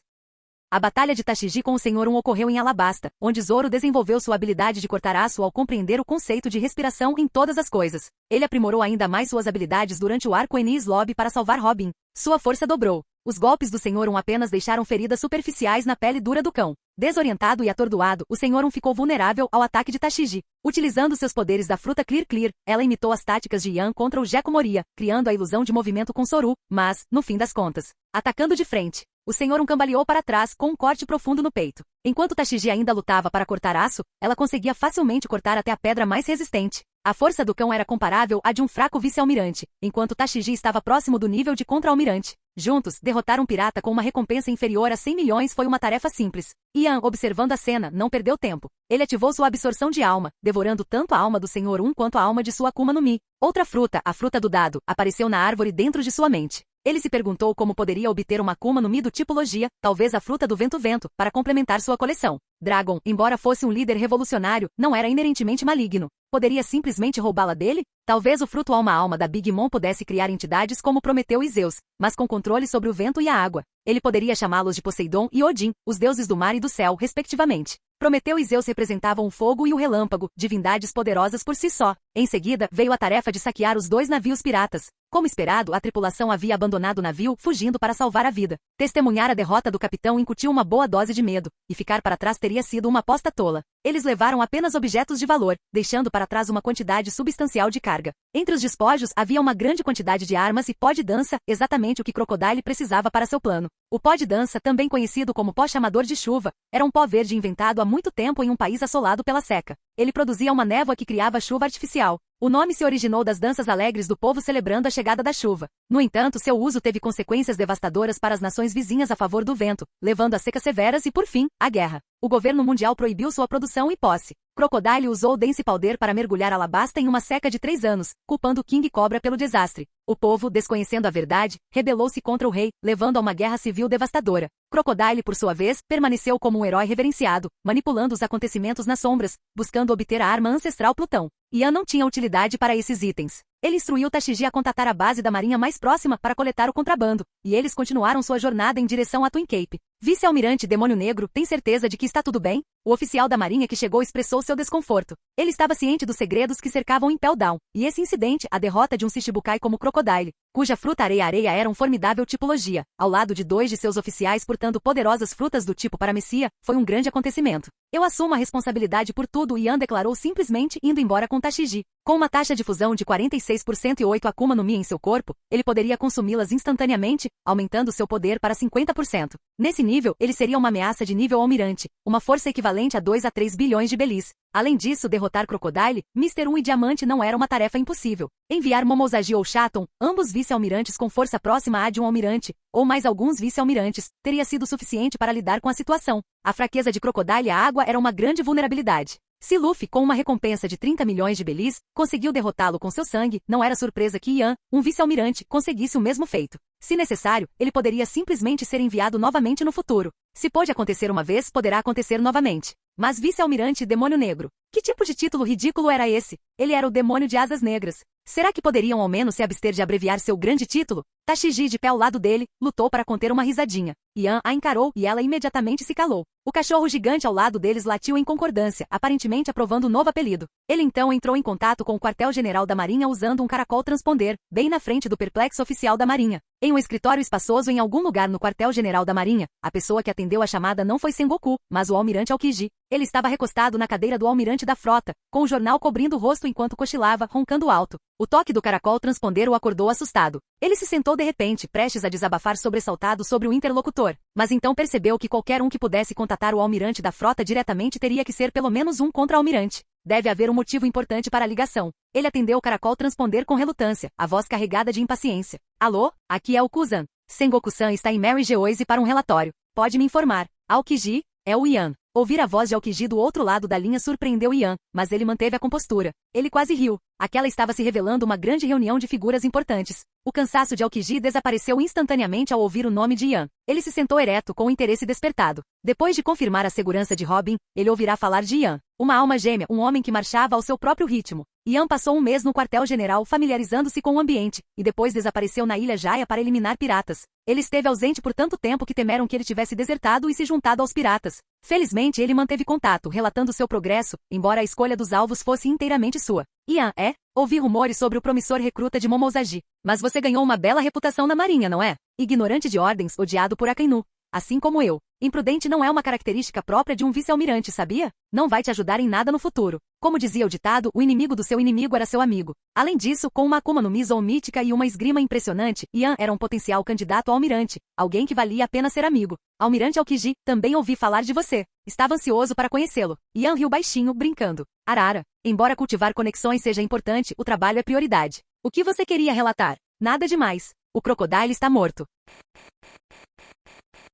A batalha de Tashiji com o Senhor 1 ocorreu em Alabasta, onde Zoro desenvolveu sua habilidade de cortar aço ao compreender o conceito de respiração em todas as coisas. Ele aprimorou ainda mais suas habilidades durante o arco Enies Lobby para salvar Robin. Sua força dobrou. Os golpes do Senhor 1 apenas deixaram feridas superficiais na pele dura do cão. Desorientado e atordoado, o Senhor 1 ficou vulnerável ao ataque de Tashiji. Utilizando seus poderes da fruta Clear, ela imitou as táticas de Ian contra o Gekko Moria, criando a ilusão de movimento com Soru, mas, no fim das contas, atacando de frente, o Senhor 1 cambaleou para trás com um corte profundo no peito. Enquanto Tashiji ainda lutava para cortar aço, ela conseguia facilmente cortar até a pedra mais resistente. A força do cão era comparável à de um fraco vice-almirante, enquanto Tashiji estava próximo do nível de contra-almirante. Juntos, derrotar um pirata com uma recompensa inferior a 100 milhões foi uma tarefa simples. Ian, observando a cena, não perdeu tempo. Ele ativou sua absorção de alma, devorando tanto a alma do Senhor 1 quanto a alma de sua Akuma no Mi. Outra fruta, a fruta do dado, apareceu na árvore dentro de sua mente. Ele se perguntou como poderia obter uma Akuma no Mi do tipo Logia, talvez a fruta do vento-vento, para complementar sua coleção. Dragon, embora fosse um líder revolucionário, não era inerentemente maligno. Poderia simplesmente roubá-la dele? Talvez o fruto alma-alma da Big Mom pudesse criar entidades como Prometeu e Zeus, mas com controle sobre o vento e a água. Ele poderia chamá-los de Poseidon e Odin, os deuses do mar e do céu, respectivamente. Prometeu e Zeus representavam o fogo e o relâmpago, divindades poderosas por si só. Em seguida, veio a tarefa de saquear os dois navios piratas. Como esperado, a tripulação havia abandonado o navio, fugindo para salvar a vida. Testemunhar a derrota do capitão incutiu uma boa dose de medo, e ficar para trás teria sido uma aposta tola. Eles levaram apenas objetos de valor, deixando para trás uma quantidade substancial de carga. Entre os despojos havia uma grande quantidade de armas e pó de dança, exatamente o que Crocodile precisava para seu plano. O pó de dança, também conhecido como pó chamador de chuva, era um pó verde inventado há muito tempo em um país assolado pela seca. Ele produzia uma névoa que criava chuva artificial. O nome se originou das danças alegres do povo celebrando a chegada da chuva. No entanto, seu uso teve consequências devastadoras para as nações vizinhas a favor do vento, levando a secas severas e, por fim, a guerra. O governo mundial proibiu sua produção e posse. Crocodile usou o Dance Powder para mergulhar Alabasta em uma seca de 3 anos, culpando King Cobra pelo desastre. O povo, desconhecendo a verdade, rebelou-se contra o rei, levando a uma guerra civil devastadora. Crocodile, por sua vez, permaneceu como um herói reverenciado, manipulando os acontecimentos nas sombras, buscando obter a arma ancestral Plutão. Ian não tinha utilidade para esses itens. Ele instruiu Tashiji a contatar a base da marinha mais próxima para coletar o contrabando, e eles continuaram sua jornada em direção a Twin Cape. Vice-almirante Demônio Negro, tem certeza de que está tudo bem? O oficial da marinha que chegou expressou seu desconforto. Ele estava ciente dos segredos que cercavam Impel Down, e esse incidente, a derrota de um Shichibukai como Crocodile, cuja fruta areia-areia era um formidável tipologia, ao lado de 2 de seus oficiais portando poderosas frutas do tipo Paramecia, foi um grande acontecimento. Eu assumo a responsabilidade por tudo, Ian declarou simplesmente indo embora com Tashiji. Com uma taxa de fusão de 46% e 8 Akuma no Mi em seu corpo, ele poderia consumi-las instantaneamente, aumentando seu poder para 50%. Nesse nível, ele seria uma ameaça de nível almirante, uma força equivalente a 2 a 3 bilhões de belis. Além disso, derrotar Crocodile, Mr. 1 e Diamante não era uma tarefa impossível. Enviar Momozagi ou Chaton, ambos vice-almirantes com força próxima à de um almirante, ou mais alguns vice-almirantes, teria sido suficiente para lidar com a situação. A fraqueza de Crocodile à água era uma grande vulnerabilidade. Se Luffy, com uma recompensa de 30 milhões de belis, conseguiu derrotá-lo com seu sangue, não era surpresa que Ian, um vice-almirante, conseguisse o mesmo feito. Se necessário, ele poderia simplesmente ser enviado novamente no futuro. Se pôde acontecer uma vez, poderá acontecer novamente. Mas vice-almirante Demônio Negro. Que tipo de título ridículo era esse? Ele era o demônio de asas negras. Será que poderiam ao menos se abster de abreviar seu grande título? Tashiji, de pé ao lado dele, lutou para conter uma risadinha. Ian a encarou e ela imediatamente se calou. O cachorro gigante ao lado deles latiu em concordância, aparentemente aprovando o novo apelido. Ele então entrou em contato com o quartel-general da Marinha usando um caracol transponder, bem na frente do perplexo oficial da Marinha. Em um escritório espaçoso em algum lugar no quartel-general da Marinha, a pessoa que atendeu a chamada não foi Sengoku, mas o almirante Aokiji. Ele estava recostado na cadeira do almirante da frota, com o jornal cobrindo o rosto enquanto cochilava, roncando alto. O toque do caracol transponder o acordou assustado. Ele se sentou de repente, prestes a desabafar sobressaltado sobre o interlocutor. Mas então percebeu que qualquer um que pudesse contatar o almirante da frota diretamente teria que ser pelo menos um contra-almirante. Deve haver um motivo importante para a ligação. Ele atendeu o caracol transponder com relutância, a voz carregada de impaciência. Alô? Aqui é o Kuzan. Sengoku-san está em Mary Geoise para um relatório. Pode me informar. Aokiji? É o Ian. Ouvir a voz de Aokiji do outro lado da linha surpreendeu Ian, mas ele manteve a compostura. Ele quase riu. Aquela estava se revelando uma grande reunião de figuras importantes. O cansaço de Aokiji desapareceu instantaneamente ao ouvir o nome de Ian. Ele se sentou ereto com o interesse despertado. Depois de confirmar a segurança de Robin, ele ouvirá falar de Ian. Uma alma gêmea, um homem que marchava ao seu próprio ritmo. Ian passou um mês no quartel-general familiarizando-se com o ambiente, e depois desapareceu na Ilha Jaya para eliminar piratas. Ele esteve ausente por tanto tempo que temeram que ele tivesse desertado e se juntado aos piratas. Felizmente ele manteve contato, relatando seu progresso, embora a escolha dos alvos fosse inteiramente sua. Ian, ouvi rumores sobre o promissor recruta de Momozagi. Mas você ganhou uma bela reputação na marinha, não é? Ignorante de ordens, odiado por Akainu. Assim como eu. Imprudente não é uma característica própria de um vice-almirante, sabia? Não vai te ajudar em nada no futuro. Como dizia o ditado, o inimigo do seu inimigo era seu amigo. Além disso, com uma Akuma no Mi mítica e uma esgrima impressionante, Ian era um potencial candidato a almirante, alguém que valia a pena ser amigo. Almirante Aokiji, também ouvi falar de você. Estava ansioso para conhecê-lo. Ian riu baixinho, brincando. Arara, embora cultivar conexões seja importante, o trabalho é prioridade. O que você queria relatar? Nada demais. O Crocodile está morto.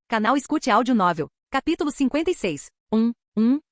Canal Escute Áudio Novel. Capítulo 56.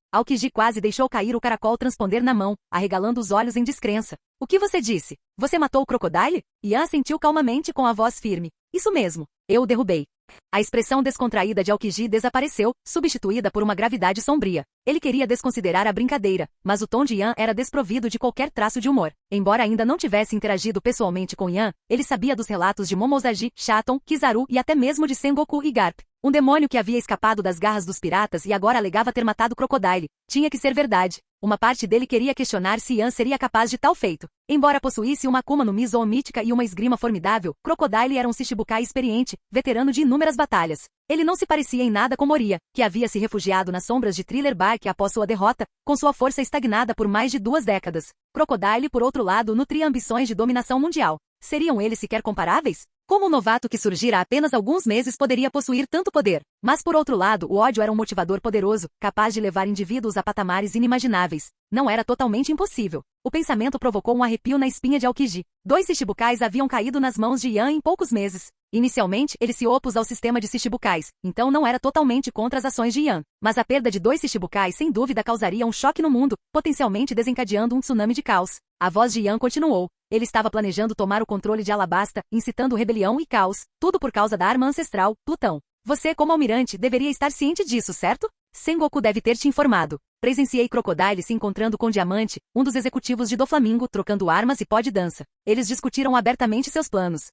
Aokiji quase deixou cair o caracol transponder na mão, arregalando os olhos em descrença. O que você disse? Você matou o Crocodile? Ian assentiu calmamente com a voz firme. Isso mesmo. Eu o derrubei. A expressão descontraída de Aokiji desapareceu, substituída por uma gravidade sombria. Ele queria desconsiderar a brincadeira, mas o tom de Ian era desprovido de qualquer traço de humor. Embora ainda não tivesse interagido pessoalmente com Ian, ele sabia dos relatos de Momozagi, Shaton, Kizaru e até mesmo de Sengoku e Garp. Um demônio que havia escapado das garras dos piratas e agora alegava ter matado Crocodile. Tinha que ser verdade. Uma parte dele queria questionar se Ian seria capaz de tal feito. Embora possuísse uma Akuma no Mi mítica e uma esgrima formidável, Crocodile era um Shichibukai experiente, veterano de inúmeras batalhas. Ele não se parecia em nada com Moria, que havia se refugiado nas sombras de Thriller Bark após sua derrota, com sua força estagnada por mais de 2 décadas. Crocodile, por outro lado, nutria ambições de dominação mundial. Seriam eles sequer comparáveis? Como um novato que surgira há apenas alguns meses poderia possuir tanto poder? Mas por outro lado, o ódio era um motivador poderoso, capaz de levar indivíduos a patamares inimagináveis. Não era totalmente impossível. O pensamento provocou um arrepio na espinha de Aokiji. 2 Shichibukais haviam caído nas mãos de Ian em poucos meses. Inicialmente, ele se opôs ao sistema de Shichibukais, então não era totalmente contra as ações de Ian. Mas a perda de 2 Shichibukais sem dúvida causaria um choque no mundo, potencialmente desencadeando um tsunami de caos. A voz de Ian continuou. Ele estava planejando tomar o controle de Alabasta, incitando rebelião e caos, tudo por causa da arma ancestral, Plutão. Você, como almirante, deveria estar ciente disso, certo? Sengoku deve ter te informado. Presenciei Crocodile se encontrando com Diamante, um dos executivos de Doflamingo, trocando armas e pó de dança. Eles discutiram abertamente seus planos.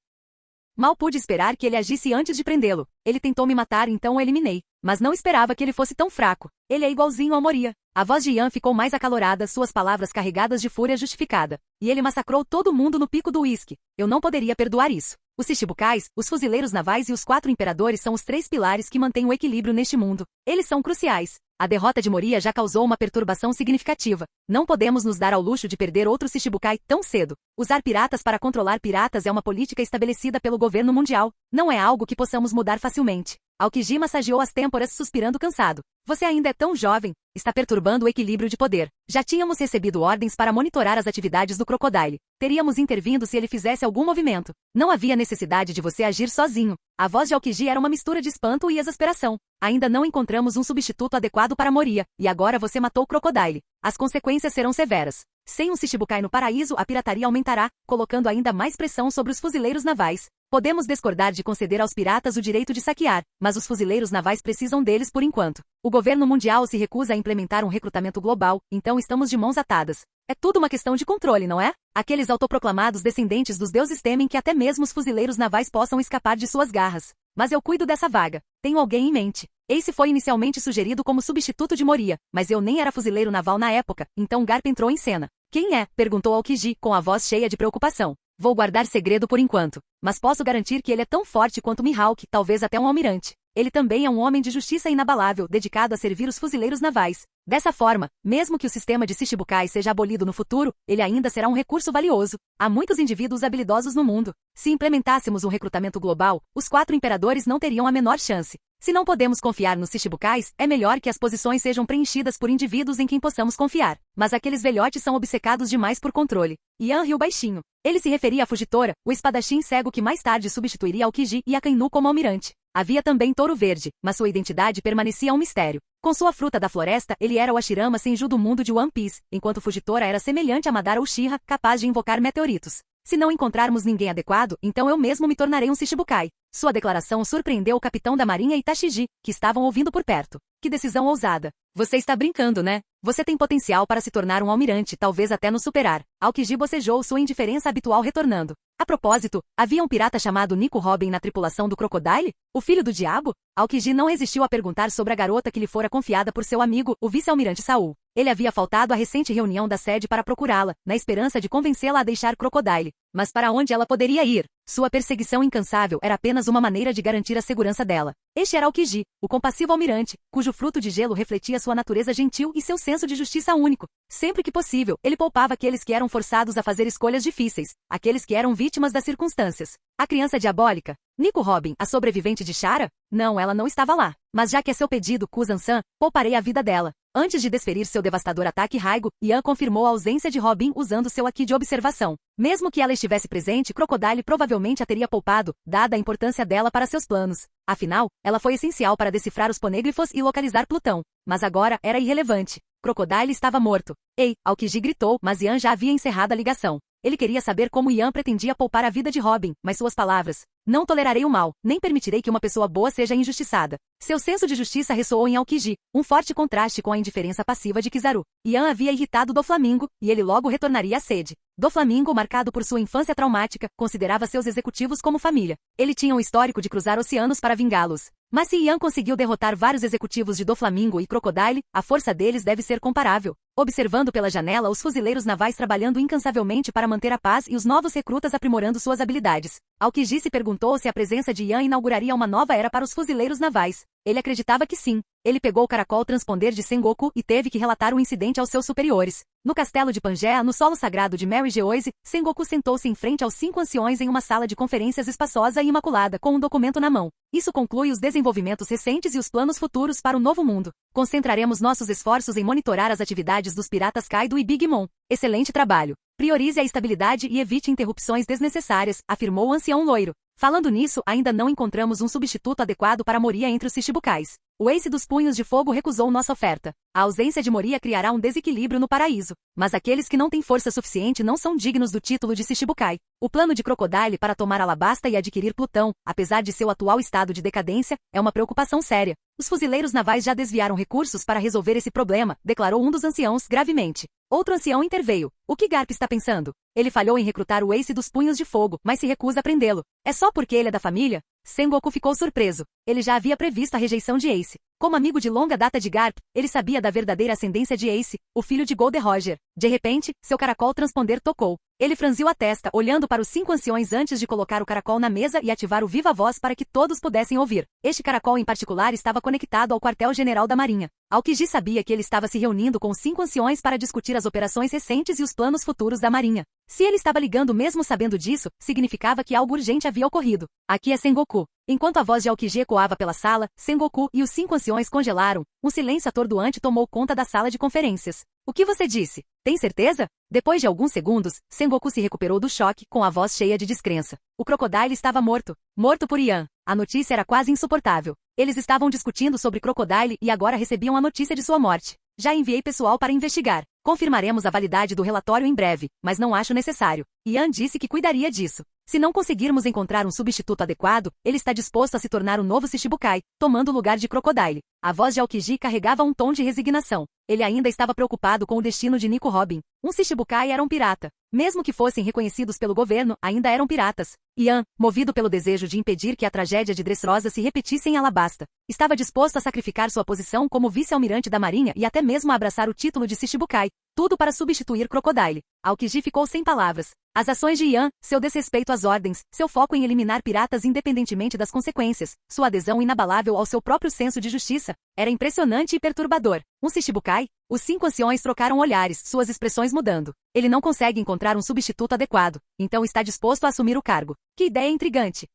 Mal pude esperar que ele agisse antes de prendê-lo. Ele tentou me matar, então o eliminei. Mas não esperava que ele fosse tão fraco. Ele é igualzinho ao Moria. A voz de Ian ficou mais acalorada, suas palavras carregadas de fúria justificada. E ele massacrou todo mundo no pico do uísque. Eu não poderia perdoar isso. Os Shichibukais, os fuzileiros navais e os 4 imperadores são os 3 pilares que mantêm o equilíbrio neste mundo. Eles são cruciais. A derrota de Moria já causou uma perturbação significativa. Não podemos nos dar ao luxo de perder outro Shichibukai tão cedo. Usar piratas para controlar piratas é uma política estabelecida pelo governo mundial. Não é algo que possamos mudar facilmente. Aokiji massageou as têmporas, suspirando cansado. Você ainda é tão jovem. Está perturbando o equilíbrio de poder. Já tínhamos recebido ordens para monitorar as atividades do Crocodile. Teríamos intervindo se ele fizesse algum movimento. Não havia necessidade de você agir sozinho. A voz de Aokiji era uma mistura de espanto e exasperação. Ainda não encontramos um substituto adequado para Moria, e agora você matou o Crocodile. As consequências serão severas. Sem um Shichibukai no paraíso, a pirataria aumentará, colocando ainda mais pressão sobre os fuzileiros navais. Podemos discordar de conceder aos piratas o direito de saquear, mas os fuzileiros navais precisam deles por enquanto. O governo mundial se recusa a implementar um recrutamento global, então estamos de mãos atadas. É tudo uma questão de controle, não é? Aqueles autoproclamados descendentes dos deuses temem que até mesmo os fuzileiros navais possam escapar de suas garras. Mas eu cuido dessa vaga. Tenho alguém em mente. Ace foi inicialmente sugerido como substituto de Moria, mas eu nem era fuzileiro naval na época, então Garp entrou em cena. Quem é? Perguntou Aokiji, com a voz cheia de preocupação. Vou guardar segredo por enquanto, mas posso garantir que ele é tão forte quanto Mihawk, talvez até um almirante. Ele também é um homem de justiça inabalável, dedicado a servir os fuzileiros navais. Dessa forma, mesmo que o sistema de Shichibukai seja abolido no futuro, ele ainda será um recurso valioso. Há muitos indivíduos habilidosos no mundo. Se implementássemos um recrutamento global, os 4 imperadores não teriam a menor chance. Se não podemos confiar nos Shichibukais, é melhor que as posições sejam preenchidas por indivíduos em quem possamos confiar. Mas aqueles velhotes são obcecados demais por controle. Yan riu baixinho. Ele se referia a Fujitora, o espadachim cego que mais tarde substituiria Aokiji e Akainu como almirante. Havia também Touro Verde, mas sua identidade permanecia um mistério. Com sua fruta da floresta, ele era o Hashirama Senju do mundo de One Piece, enquanto Fujitora era semelhante a Madara Uchiha, capaz de invocar meteoritos. Se não encontrarmos ninguém adequado, então eu mesmo me tornarei um Shichibukai. Sua declaração surpreendeu o capitão da marinha e Tashiji, que estavam ouvindo por perto. Que decisão ousada. Você está brincando, né? Você tem potencial para se tornar um almirante, talvez até nos superar. Aokiji bocejou, sua indiferença habitual retornando. A propósito, havia um pirata chamado Nico Robin na tripulação do Crocodile? O filho do diabo? Aokiji não resistiu a perguntar sobre a garota que lhe fora confiada por seu amigo, o vice-almirante Saul. Ele havia faltado à recente reunião da sede para procurá-la, na esperança de convencê-la a deixar Crocodile. Mas para onde ela poderia ir? Sua perseguição incansável era apenas uma maneira de garantir a segurança dela. Este era Aokiji, o compassivo almirante, cujo fruto de gelo refletia sua natureza gentil e seu senso de justiça único. Sempre que possível, ele poupava aqueles que eram forçados a fazer escolhas difíceis, aqueles que eram vítimas das circunstâncias. A criança diabólica? Nico Robin, a sobrevivente de Chara? Não, ela não estava lá. Mas já que é seu pedido, Kuzan-san, pouparei a vida dela. Antes de desferir seu devastador ataque Raigo, Yan confirmou a ausência de Robin usando seu Haki de observação. Mesmo que ela estivesse presente, Crocodile provavelmente a teria poupado, dada a importância dela para seus planos. Afinal, ela foi essencial para decifrar os ponêglifos e localizar Plutão. Mas agora era irrelevante. Crocodile estava morto. Ei, Aokiji gritou, mas Yan já havia encerrado a ligação. Ele queria saber como Yan pretendia poupar a vida de Robin, mas suas palavras: não tolerarei o mal, nem permitirei que uma pessoa boa seja injustiçada. Seu senso de justiça ressoou em Aokiji, um forte contraste com a indiferença passiva de Kizaru. Yan havia irritado Doflamingo, e ele logo retornaria à sede. Doflamingo, marcado por sua infância traumática, considerava seus executivos como família. Ele tinha um histórico de cruzar oceanos para vingá-los. Mas se Yan conseguiu derrotar vários executivos de Doflamingo e Crocodile, a força deles deve ser comparável. Observando pela janela os fuzileiros navais trabalhando incansavelmente para manter a paz e os novos recrutas aprimorando suas habilidades, Aokiji se perguntou se a presença de Yan inauguraria uma nova era para os fuzileiros navais. Ele acreditava que sim. Ele pegou o caracol transponder de Sengoku e teve que relatar o incidente aos seus superiores. No castelo de Pangea, no solo sagrado de Mary Geoise, Sengoku sentou-se em frente aos 5 anciões em uma sala de conferências espaçosa e imaculada, com um documento na mão. Isso conclui os desenvolvimentos recentes e os planos futuros para o novo mundo. Concentraremos nossos esforços em monitorar as atividades dos piratas Kaido e Big Mom. Excelente trabalho. Priorize a estabilidade e evite interrupções desnecessárias, afirmou o ancião loiro. Falando nisso, ainda não encontramos um substituto adequado para Moria entre os Shichibukais. O Ace dos Punhos de Fogo recusou nossa oferta. A ausência de Moria criará um desequilíbrio no paraíso. Mas aqueles que não têm força suficiente não são dignos do título de Shichibukai. O plano de Crocodile para tomar Alabasta e adquirir Plutão, apesar de seu atual estado de decadência, é uma preocupação séria. Os fuzileiros navais já desviaram recursos para resolver esse problema, declarou um dos anciãos gravemente. Outro ancião interveio. O que Garp está pensando? Ele falhou em recrutar o Ace dos Punhos de Fogo, mas se recusa a prendê-lo. É só porque ele é da família? Sengoku ficou surpreso. Ele já havia previsto a rejeição de Ace. Como amigo de longa data de Garp, ele sabia da verdadeira ascendência de Ace, o filho de Gold Roger. De repente, seu caracol transponder tocou. Ele franziu a testa, olhando para os 5 anciões antes de colocar o caracol na mesa e ativar o viva-voz para que todos pudessem ouvir. Este caracol em particular estava conectado ao quartel-general da Marinha. Aokiji sabia que ele estava se reunindo com os 5 anciões para discutir as operações recentes e os planos futuros da Marinha. Se ele estava ligando mesmo sabendo disso, significava que algo urgente havia ocorrido. Aqui é Sengoku. Enquanto a voz de Aokiji ecoava pela sala, Sengoku e os 5 anciões congelaram. Um silêncio atordoante tomou conta da sala de conferências. O que você disse? Tem certeza? Depois de alguns segundos, Sengoku se recuperou do choque, com a voz cheia de descrença. O Crocodile estava morto. Morto por Yan. A notícia era quase insuportável. Eles estavam discutindo sobre Crocodile e agora recebiam a notícia de sua morte. Já enviei pessoal para investigar. Confirmaremos a validade do relatório em breve, mas não acho necessário. Yan disse que cuidaria disso. Se não conseguirmos encontrar um substituto adequado, ele está disposto a se tornar um novo Shichibukai, tomando o lugar de Crocodile. A voz de Aokiji carregava um tom de resignação. Ele ainda estava preocupado com o destino de Nico Robin. Um Shichibukai era um pirata. Mesmo que fossem reconhecidos pelo governo, ainda eram piratas. Yan, movido pelo desejo de impedir que a tragédia de Dressrosa se repetisse em Alabasta, estava disposto a sacrificar sua posição como vice-almirante da Marinha e até mesmo a abraçar o título de Shichibukai, tudo para substituir Crocodile. Aokiji ficou sem palavras. As ações de Yan, seu desrespeito às ordens, seu foco em eliminar piratas independentemente das consequências, sua adesão inabalável ao seu próprio senso de justiça, era impressionante e perturbador. Um Shichibukai? Os 5 anciões trocaram olhares, suas expressões mudando. Ele não consegue encontrar um substituto adequado, então está disposto a assumir o cargo. Que ideia intrigante!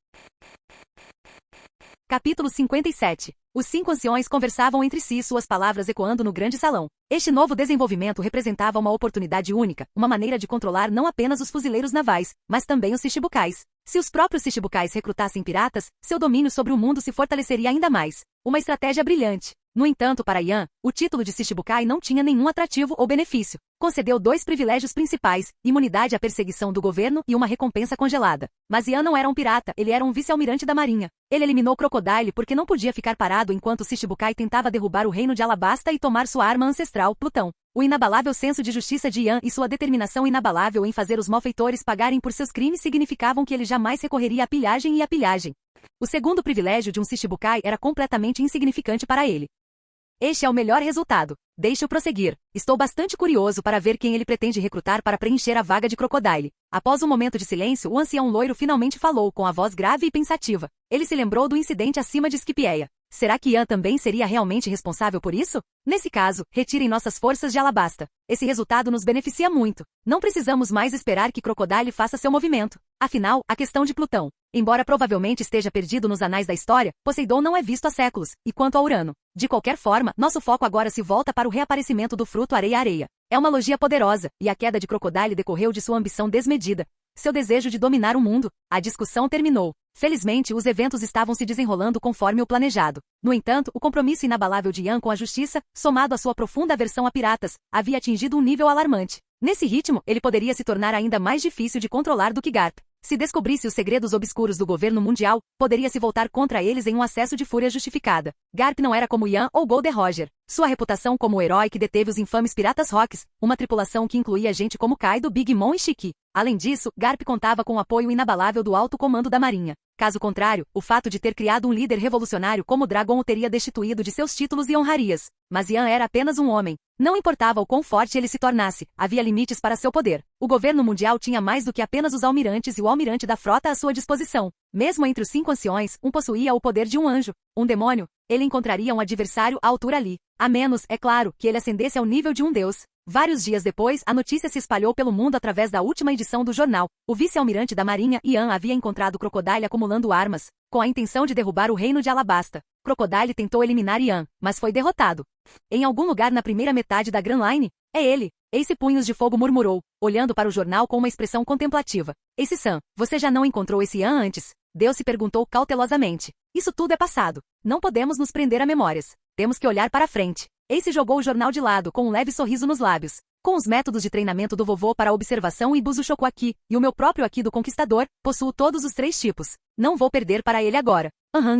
Capítulo 57. Os 5 anciões conversavam entre si, suas palavras ecoando no grande salão. Este novo desenvolvimento representava uma oportunidade única, uma maneira de controlar não apenas os fuzileiros navais, mas também os Shichibukais. Se os próprios Shichibukais recrutassem piratas, seu domínio sobre o mundo se fortaleceria ainda mais. Uma estratégia brilhante. No entanto, para Yan, o título de Shichibukai não tinha nenhum atrativo ou benefício. Concedeu 2 privilégios principais, imunidade à perseguição do governo e uma recompensa congelada. Mas Yan não era um pirata, ele era um vice-almirante da marinha. Ele eliminou Crocodile porque não podia ficar parado enquanto Shichibukai tentava derrubar o reino de Alabasta e tomar sua arma ancestral, Plutão. O inabalável senso de justiça de Yan e sua determinação inabalável em fazer os malfeitores pagarem por seus crimes significavam que ele jamais recorreria à pilhagem e à pilhagem. O segundo privilégio de um Shichibukai era completamente insignificante para ele. Este é o melhor resultado. Deixe-o prosseguir. Estou bastante curioso para ver quem ele pretende recrutar para preencher a vaga de Crocodile. Após um momento de silêncio, o ancião loiro finalmente falou com a voz grave e pensativa. Ele se lembrou do incidente acima de Scipieia. Será que Yan também seria realmente responsável por isso? Nesse caso, retirem nossas forças de Alabasta. Esse resultado nos beneficia muito. Não precisamos mais esperar que Crocodile faça seu movimento. Afinal, a questão de Plutão. Embora provavelmente esteja perdido nos anais da história, Poseidon não é visto há séculos. E quanto a Urano? De qualquer forma, nosso foco agora se volta para o reaparecimento do fruto areia-areia. É uma logia poderosa, e a queda de Crocodile decorreu de sua ambição desmedida. Seu desejo de dominar o mundo. A discussão terminou. Felizmente, os eventos estavam se desenrolando conforme o planejado. No entanto, o compromisso inabalável de Yan com a justiça, somado à sua profunda aversão a piratas, havia atingido um nível alarmante. Nesse ritmo, ele poderia se tornar ainda mais difícil de controlar do que Garp. Se descobrisse os segredos obscuros do governo mundial, poderia se voltar contra eles em um acesso de fúria justificada. Garp não era como Yan ou Gold Roger. Sua reputação como o herói que deteve os infames piratas Rocks, uma tripulação que incluía gente como Kaido, Big Mom e Shiki. Além disso, Garp contava com o apoio inabalável do alto comando da marinha. Caso contrário, o fato de ter criado um líder revolucionário como Dragon o teria destituído de seus títulos e honrarias. Mas Yan era apenas um homem. Não importava o quão forte ele se tornasse, havia limites para seu poder. O governo mundial tinha mais do que apenas os almirantes e o almirante da frota à sua disposição. Mesmo entre os 5 anciões, um possuía o poder de um anjo, um demônio. Ele encontraria um adversário à altura ali. A menos, é claro, que ele ascendesse ao nível de um deus. Vários dias depois, a notícia se espalhou pelo mundo através da última edição do jornal. O vice-almirante da marinha, Yan, havia encontrado Crocodile acumulando armas, com a intenção de derrubar o reino de Alabasta. Crocodile tentou eliminar Yan, mas foi derrotado. Em algum lugar na primeira metade da Grand Line, é ele. Ace Punhos de Fogo murmurou, olhando para o jornal com uma expressão contemplativa. Ace-san, você já não encontrou esse Yan antes? Deus se perguntou cautelosamente. Isso tudo é passado. Não podemos nos prender a memórias. Temos que olhar para frente. Ace jogou o jornal de lado com um leve sorriso nos lábios. Com os métodos de treinamento do vovô para observação e Busushoku Aki, e o meu próprio Aki do Conquistador, possuo todos os 3 tipos. Não vou perder para ele agora.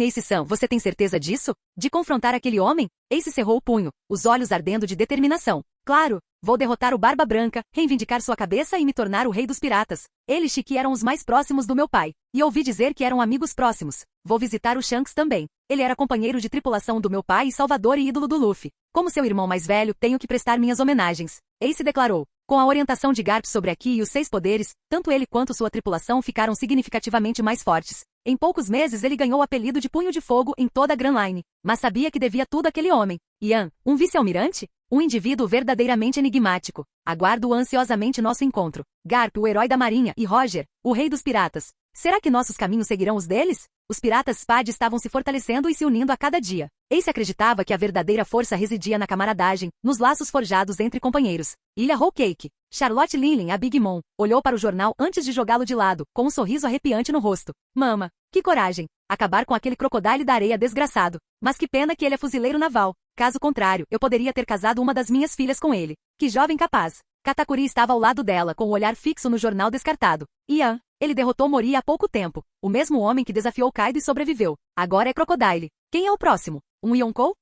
Ace-san, você tem certeza disso? De confrontar aquele homem? Ace cerrou o punho, os olhos ardendo de determinação. Claro, vou derrotar o Barba Branca, reivindicar sua cabeça e me tornar o rei dos piratas. Ele e Shiki eram os mais próximos do meu pai. E ouvi dizer que eram amigos próximos. Vou visitar o Shanks também. Ele era companheiro de tripulação do meu pai e salvador e ídolo do Luffy. Como seu irmão mais velho, tenho que prestar minhas homenagens. Ace declarou. Com a orientação de Garp sobre Aki e os 6 poderes, tanto ele quanto sua tripulação ficaram significativamente mais fortes. Em poucos meses ele ganhou o apelido de Punho de Fogo em toda a Grand Line. Mas sabia que devia tudo àquele homem. Yan, um vice-almirante? Um indivíduo verdadeiramente enigmático. Aguardo ansiosamente nosso encontro. Garp, o herói da marinha, e Roger, o rei dos piratas. Será que nossos caminhos seguirão os deles? Os piratas Spad estavam se fortalecendo e se unindo a cada dia. Ace acreditava que a verdadeira força residia na camaradagem, nos laços forjados entre companheiros. Ilha Whole Cake. Charlotte Linley, a Big Mom, olhou para o jornal antes de jogá-lo de lado, com um sorriso arrepiante no rosto. Mama, que coragem! Acabar com aquele crocodile da areia desgraçado. Mas que pena que ele é fuzileiro naval. Caso contrário, eu poderia ter casado uma das minhas filhas com ele. Que jovem capaz. Katakuri estava ao lado dela, com o olhar fixo no jornal descartado. Yan, ele derrotou Mori há pouco tempo. O mesmo homem que desafiou Kaido e sobreviveu. Agora é Crocodile. Quem é o próximo? Um Yonkou?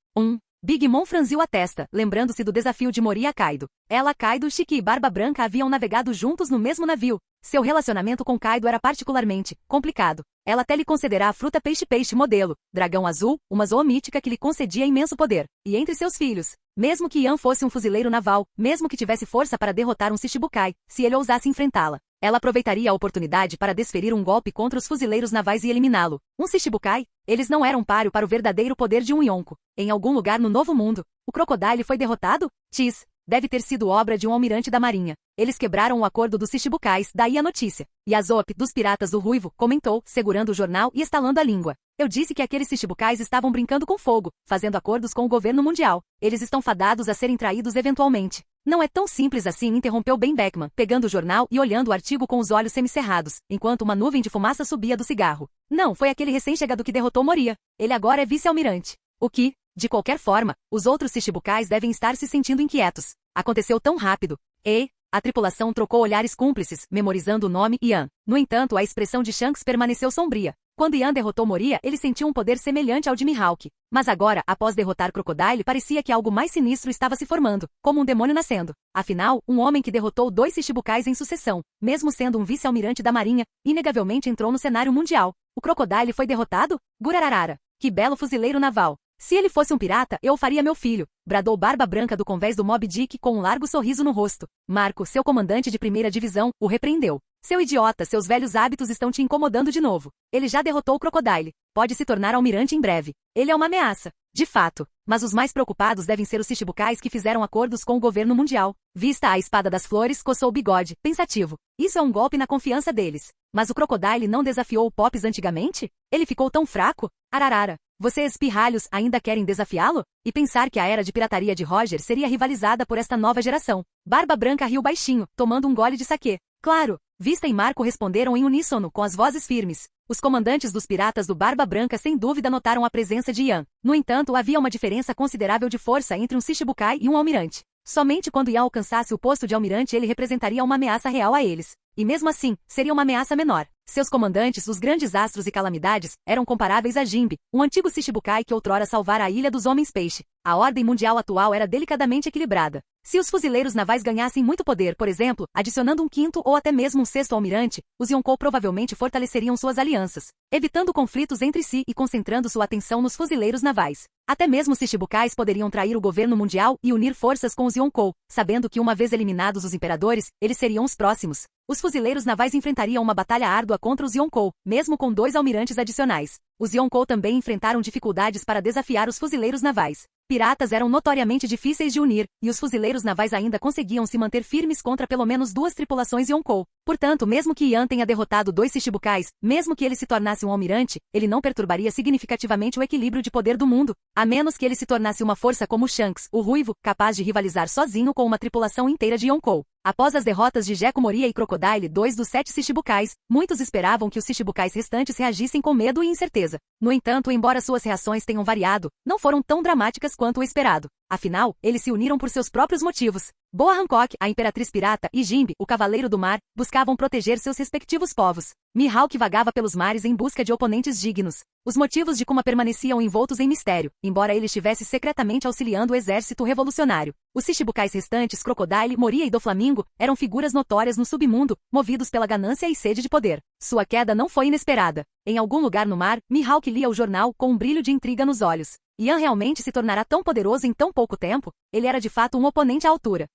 Big Mom franziu a testa, lembrando-se do desafio de Mori a Kaido. Ela, Kaido, Shiki e Barba Branca haviam navegado juntos no mesmo navio. Seu relacionamento com Kaido era particularmente complicado. Ela até lhe concederá a fruta peixe-peixe modelo, dragão azul, uma zoomítica que lhe concedia imenso poder. E entre seus filhos, mesmo que Yan fosse um fuzileiro naval, mesmo que tivesse força para derrotar um Shichibukai, se ele ousasse enfrentá-la, Ela aproveitaria a oportunidade para desferir um golpe contra os fuzileiros navais e eliminá-lo. Um Shichibukai? Eles não eram páreo para o verdadeiro poder de um Yonko. Em algum lugar no Novo Mundo, o Crocodile foi derrotado? Deve ter sido obra de um almirante da marinha. Eles quebraram o acordo dos Shichibukais, daí a notícia. Yasop, dos Piratas do Ruivo, comentou, segurando o jornal e estalando a língua. Eu disse que aqueles Shichibukais estavam brincando com fogo, fazendo acordos com o governo mundial. Eles estão fadados a serem traídos eventualmente. Não é tão simples assim, interrompeu Ben Beckman, pegando o jornal e olhando o artigo com os olhos semicerrados, enquanto uma nuvem de fumaça subia do cigarro. Não, foi aquele recém-chegado que derrotou Moria. Ele agora é vice-almirante. O que? De qualquer forma, os outros Shichibukais devem estar se sentindo inquietos. Aconteceu tão rápido. A tripulação trocou olhares cúmplices, memorizando o nome Ian. No entanto, a expressão de Shanks permaneceu sombria. Quando Ian derrotou Moria, ele sentiu um poder semelhante ao de Mihawk. Mas agora, após derrotar Crocodile, parecia que algo mais sinistro estava se formando, como um demônio nascendo. Afinal, um homem que derrotou 2 Shichibukais em sucessão, mesmo sendo um vice-almirante da marinha, inegavelmente entrou no cenário mundial. O Crocodile foi derrotado? Gurararara. Que belo fuzileiro naval. Se ele fosse um pirata, eu o faria meu filho, bradou Barba Branca do convés do Moby Dick com um largo sorriso no rosto. Marco, seu comandante de primeira divisão, o repreendeu. Seu idiota, seus velhos hábitos estão te incomodando de novo. Ele já derrotou o Crocodile. Pode se tornar almirante em breve. Ele é uma ameaça. De fato. Mas os mais preocupados devem ser os Shichibukais que fizeram acordos com o governo mundial. Vista a espada das flores, coçou o bigode, pensativo. Isso é um golpe na confiança deles. Mas o Crocodile não desafiou o Pops antigamente? Ele ficou tão fraco? Ararara. Vocês, pirralhos, ainda querem desafiá-lo? E pensar que a era de pirataria de Roger seria rivalizada por esta nova geração. Barba Branca riu baixinho, tomando um gole de saquê. Claro. Vista e Marco responderam em uníssono, com as vozes firmes. Os comandantes dos piratas do Barba Branca sem dúvida notaram a presença de Ian. No entanto, havia uma diferença considerável de força entre um Shichibukai e um almirante. Somente quando Ian alcançasse o posto de almirante ele representaria uma ameaça real a eles. E mesmo assim, seria uma ameaça menor. Seus comandantes, os grandes astros e calamidades, eram comparáveis a Jinbe, um antigo Shichibukai que outrora salvara a Ilha dos Homens-Peixe. A ordem mundial atual era delicadamente equilibrada. Se os fuzileiros navais ganhassem muito poder, por exemplo, adicionando um 5º ou até mesmo um 6º almirante, os Yonkou provavelmente fortaleceriam suas alianças, evitando conflitos entre si e concentrando sua atenção nos fuzileiros navais. Até mesmo os Shichibukais poderiam trair o governo mundial e unir forças com os Yonkou, sabendo que uma vez eliminados os imperadores, eles seriam os próximos. Os fuzileiros navais enfrentariam uma batalha árdua contra os Yonkou, mesmo com 2 almirantes adicionais. Os Yonkou também enfrentaram dificuldades para desafiar os fuzileiros navais. Piratas eram notoriamente difíceis de unir, e os fuzileiros navais ainda conseguiam se manter firmes contra pelo menos 2 tripulações Yonkou. Portanto, mesmo que Ian tenha derrotado 2 Shichibukais, mesmo que ele se tornasse um almirante, ele não perturbaria significativamente o equilíbrio de poder do mundo, a menos que ele se tornasse uma força como Shanks, o Ruivo, capaz de rivalizar sozinho com uma tripulação inteira de Yonkou. Após as derrotas de Gekko Moria e Crocodile, 2 dos 7 Shichibukais, muitos esperavam que os Shichibukais restantes reagissem com medo e incerteza. No entanto, embora suas reações tenham variado, não foram tão dramáticas quanto o esperado. Afinal, eles se uniram por seus próprios motivos. Boa Hancock, a Imperatriz Pirata, e Jinbe, o Cavaleiro do Mar, buscavam proteger seus respectivos povos. Mihawk vagava pelos mares em busca de oponentes dignos. Os motivos de Kuma permaneciam envoltos em mistério, embora ele estivesse secretamente auxiliando o exército revolucionário. Os Shichibukais restantes, Crocodile, Moria e Doflamingo, eram figuras notórias no submundo, movidos pela ganância e sede de poder. Sua queda não foi inesperada. Em algum lugar no mar, Mihawk lia o jornal com um brilho de intriga nos olhos. Ian realmente se tornará tão poderoso em tão pouco tempo? Ele era de fato um oponente à altura.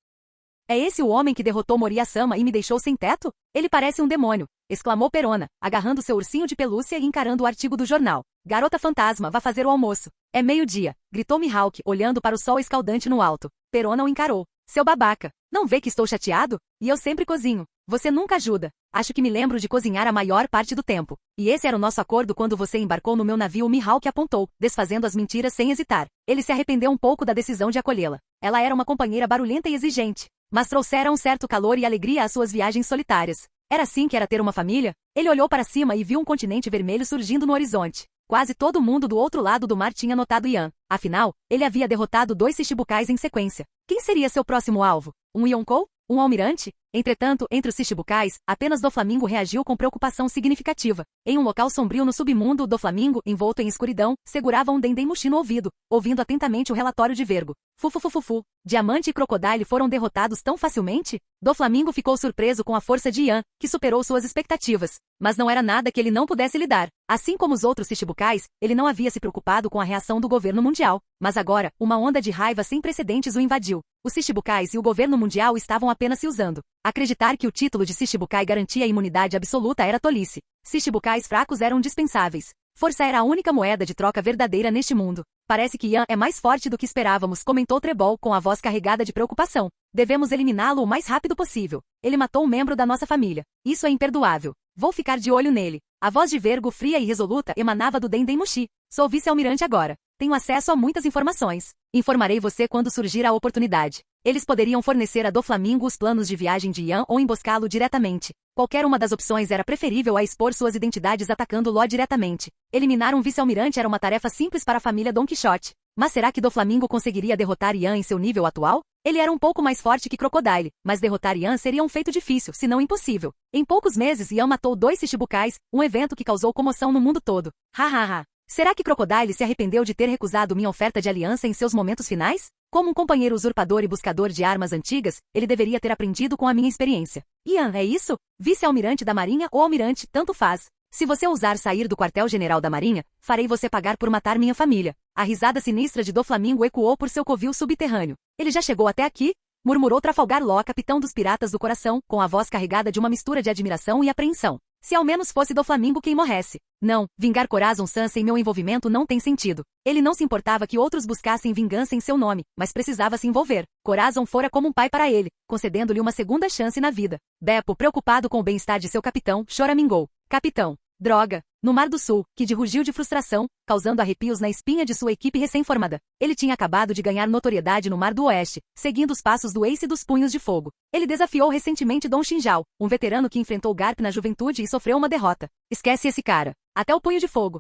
É esse o homem que derrotou Moria-sama e me deixou sem teto? Ele parece um demônio, exclamou Perona, agarrando seu ursinho de pelúcia e encarando o artigo do jornal. Garota fantasma, vá fazer o almoço. É meio-dia, gritou Mihawk, olhando para o sol escaldante no alto. Perona o encarou. Seu babaca, não vê que estou chateado? E eu sempre cozinho. Você nunca ajuda. Acho que me lembro de cozinhar a maior parte do tempo. E esse era o nosso acordo quando você embarcou no meu navio. Mihawk apontou, desfazendo as mentiras sem hesitar. Ele se arrependeu um pouco da decisão de acolhê-la. Ela era uma companheira barulhenta e exigente, mas trouxera um certo calor e alegria às suas viagens solitárias. Era assim que era ter uma família? Ele olhou para cima e viu um continente vermelho surgindo no horizonte. Quase todo mundo do outro lado do mar tinha notado Ian. Afinal, ele havia derrotado 2 Shichibukais em sequência. Quem seria seu próximo alvo? Um Yonkou? Um almirante? Entretanto, entre os Shichibukais, apenas Doflamingo reagiu com preocupação significativa. Em um local sombrio no submundo, Doflamingo, envolto em escuridão, segurava um Dendemushi no ouvido, ouvindo atentamente o relatório de Vergo. Fufufufufu. Diamante e Crocodile foram derrotados tão facilmente? Doflamingo ficou surpreso com a força de Ian, que superou suas expectativas. Mas não era nada que ele não pudesse lidar. Assim como os outros Shichibukais, ele não havia se preocupado com a reação do governo mundial. Mas agora, uma onda de raiva sem precedentes o invadiu. Os Shichibukais e o governo mundial estavam apenas se usando. Acreditar que o título de Shichibukai garantia a imunidade absoluta era tolice. Shichibukais fracos eram dispensáveis. Força era a única moeda de troca verdadeira neste mundo. Parece que Yan é mais forte do que esperávamos, comentou Trebol com a voz carregada de preocupação. Devemos eliminá-lo o mais rápido possível. Ele matou um membro da nossa família. Isso é imperdoável. Vou ficar de olho nele. A voz de Vergo, fria e resoluta, emanava do Denden Mushi. Sou vice-almirante agora. Tenho acesso a muitas informações. Informarei você quando surgir a oportunidade. Eles poderiam fornecer a Doflamingo os planos de viagem de Yan ou emboscá-lo diretamente. Qualquer uma das opções era preferível a expor suas identidades atacando-lo diretamente. Eliminar um vice-almirante era uma tarefa simples para a família Don Quixote. Mas será que Doflamingo conseguiria derrotar Yan em seu nível atual? Ele era um pouco mais forte que Crocodile, mas derrotar Yan seria um feito difícil, se não impossível. Em poucos meses, Yan matou 2 Shichibukais, um evento que causou comoção no mundo todo. Hahaha. Será que Crocodile se arrependeu de ter recusado minha oferta de aliança em seus momentos finais? Como um companheiro usurpador e buscador de armas antigas, ele deveria ter aprendido com a minha experiência. Yan, é isso? Vice-almirante da Marinha ou almirante, tanto faz. Se você ousar sair do quartel-general da Marinha, farei você pagar por matar minha família. A risada sinistra de Doflamingo ecoou por seu covil subterrâneo. Ele já chegou até aqui? Murmurou Trafalgar Law, capitão dos Piratas do Coração, com a voz carregada de uma mistura de admiração e apreensão. Se ao menos fosse Doflamingo quem morresse. Não, vingar Corazon Sans sem meu envolvimento não tem sentido. Ele não se importava que outros buscassem vingança em seu nome, mas precisava se envolver. Corazon fora como um pai para ele, concedendo-lhe uma segunda chance na vida. Beppo, preocupado com o bem-estar de seu capitão, choramingou. Capitão. Droga. No Mar do Sul, Kid rugiu de frustração, causando arrepios na espinha de sua equipe recém-formada. Ele tinha acabado de ganhar notoriedade no Mar do Oeste, seguindo os passos do Ace dos Punhos de Fogo. Ele desafiou recentemente Don Xinjiao, um veterano que enfrentou Garp na juventude e sofreu uma derrota. Esquece esse cara. Até o Punho de Fogo.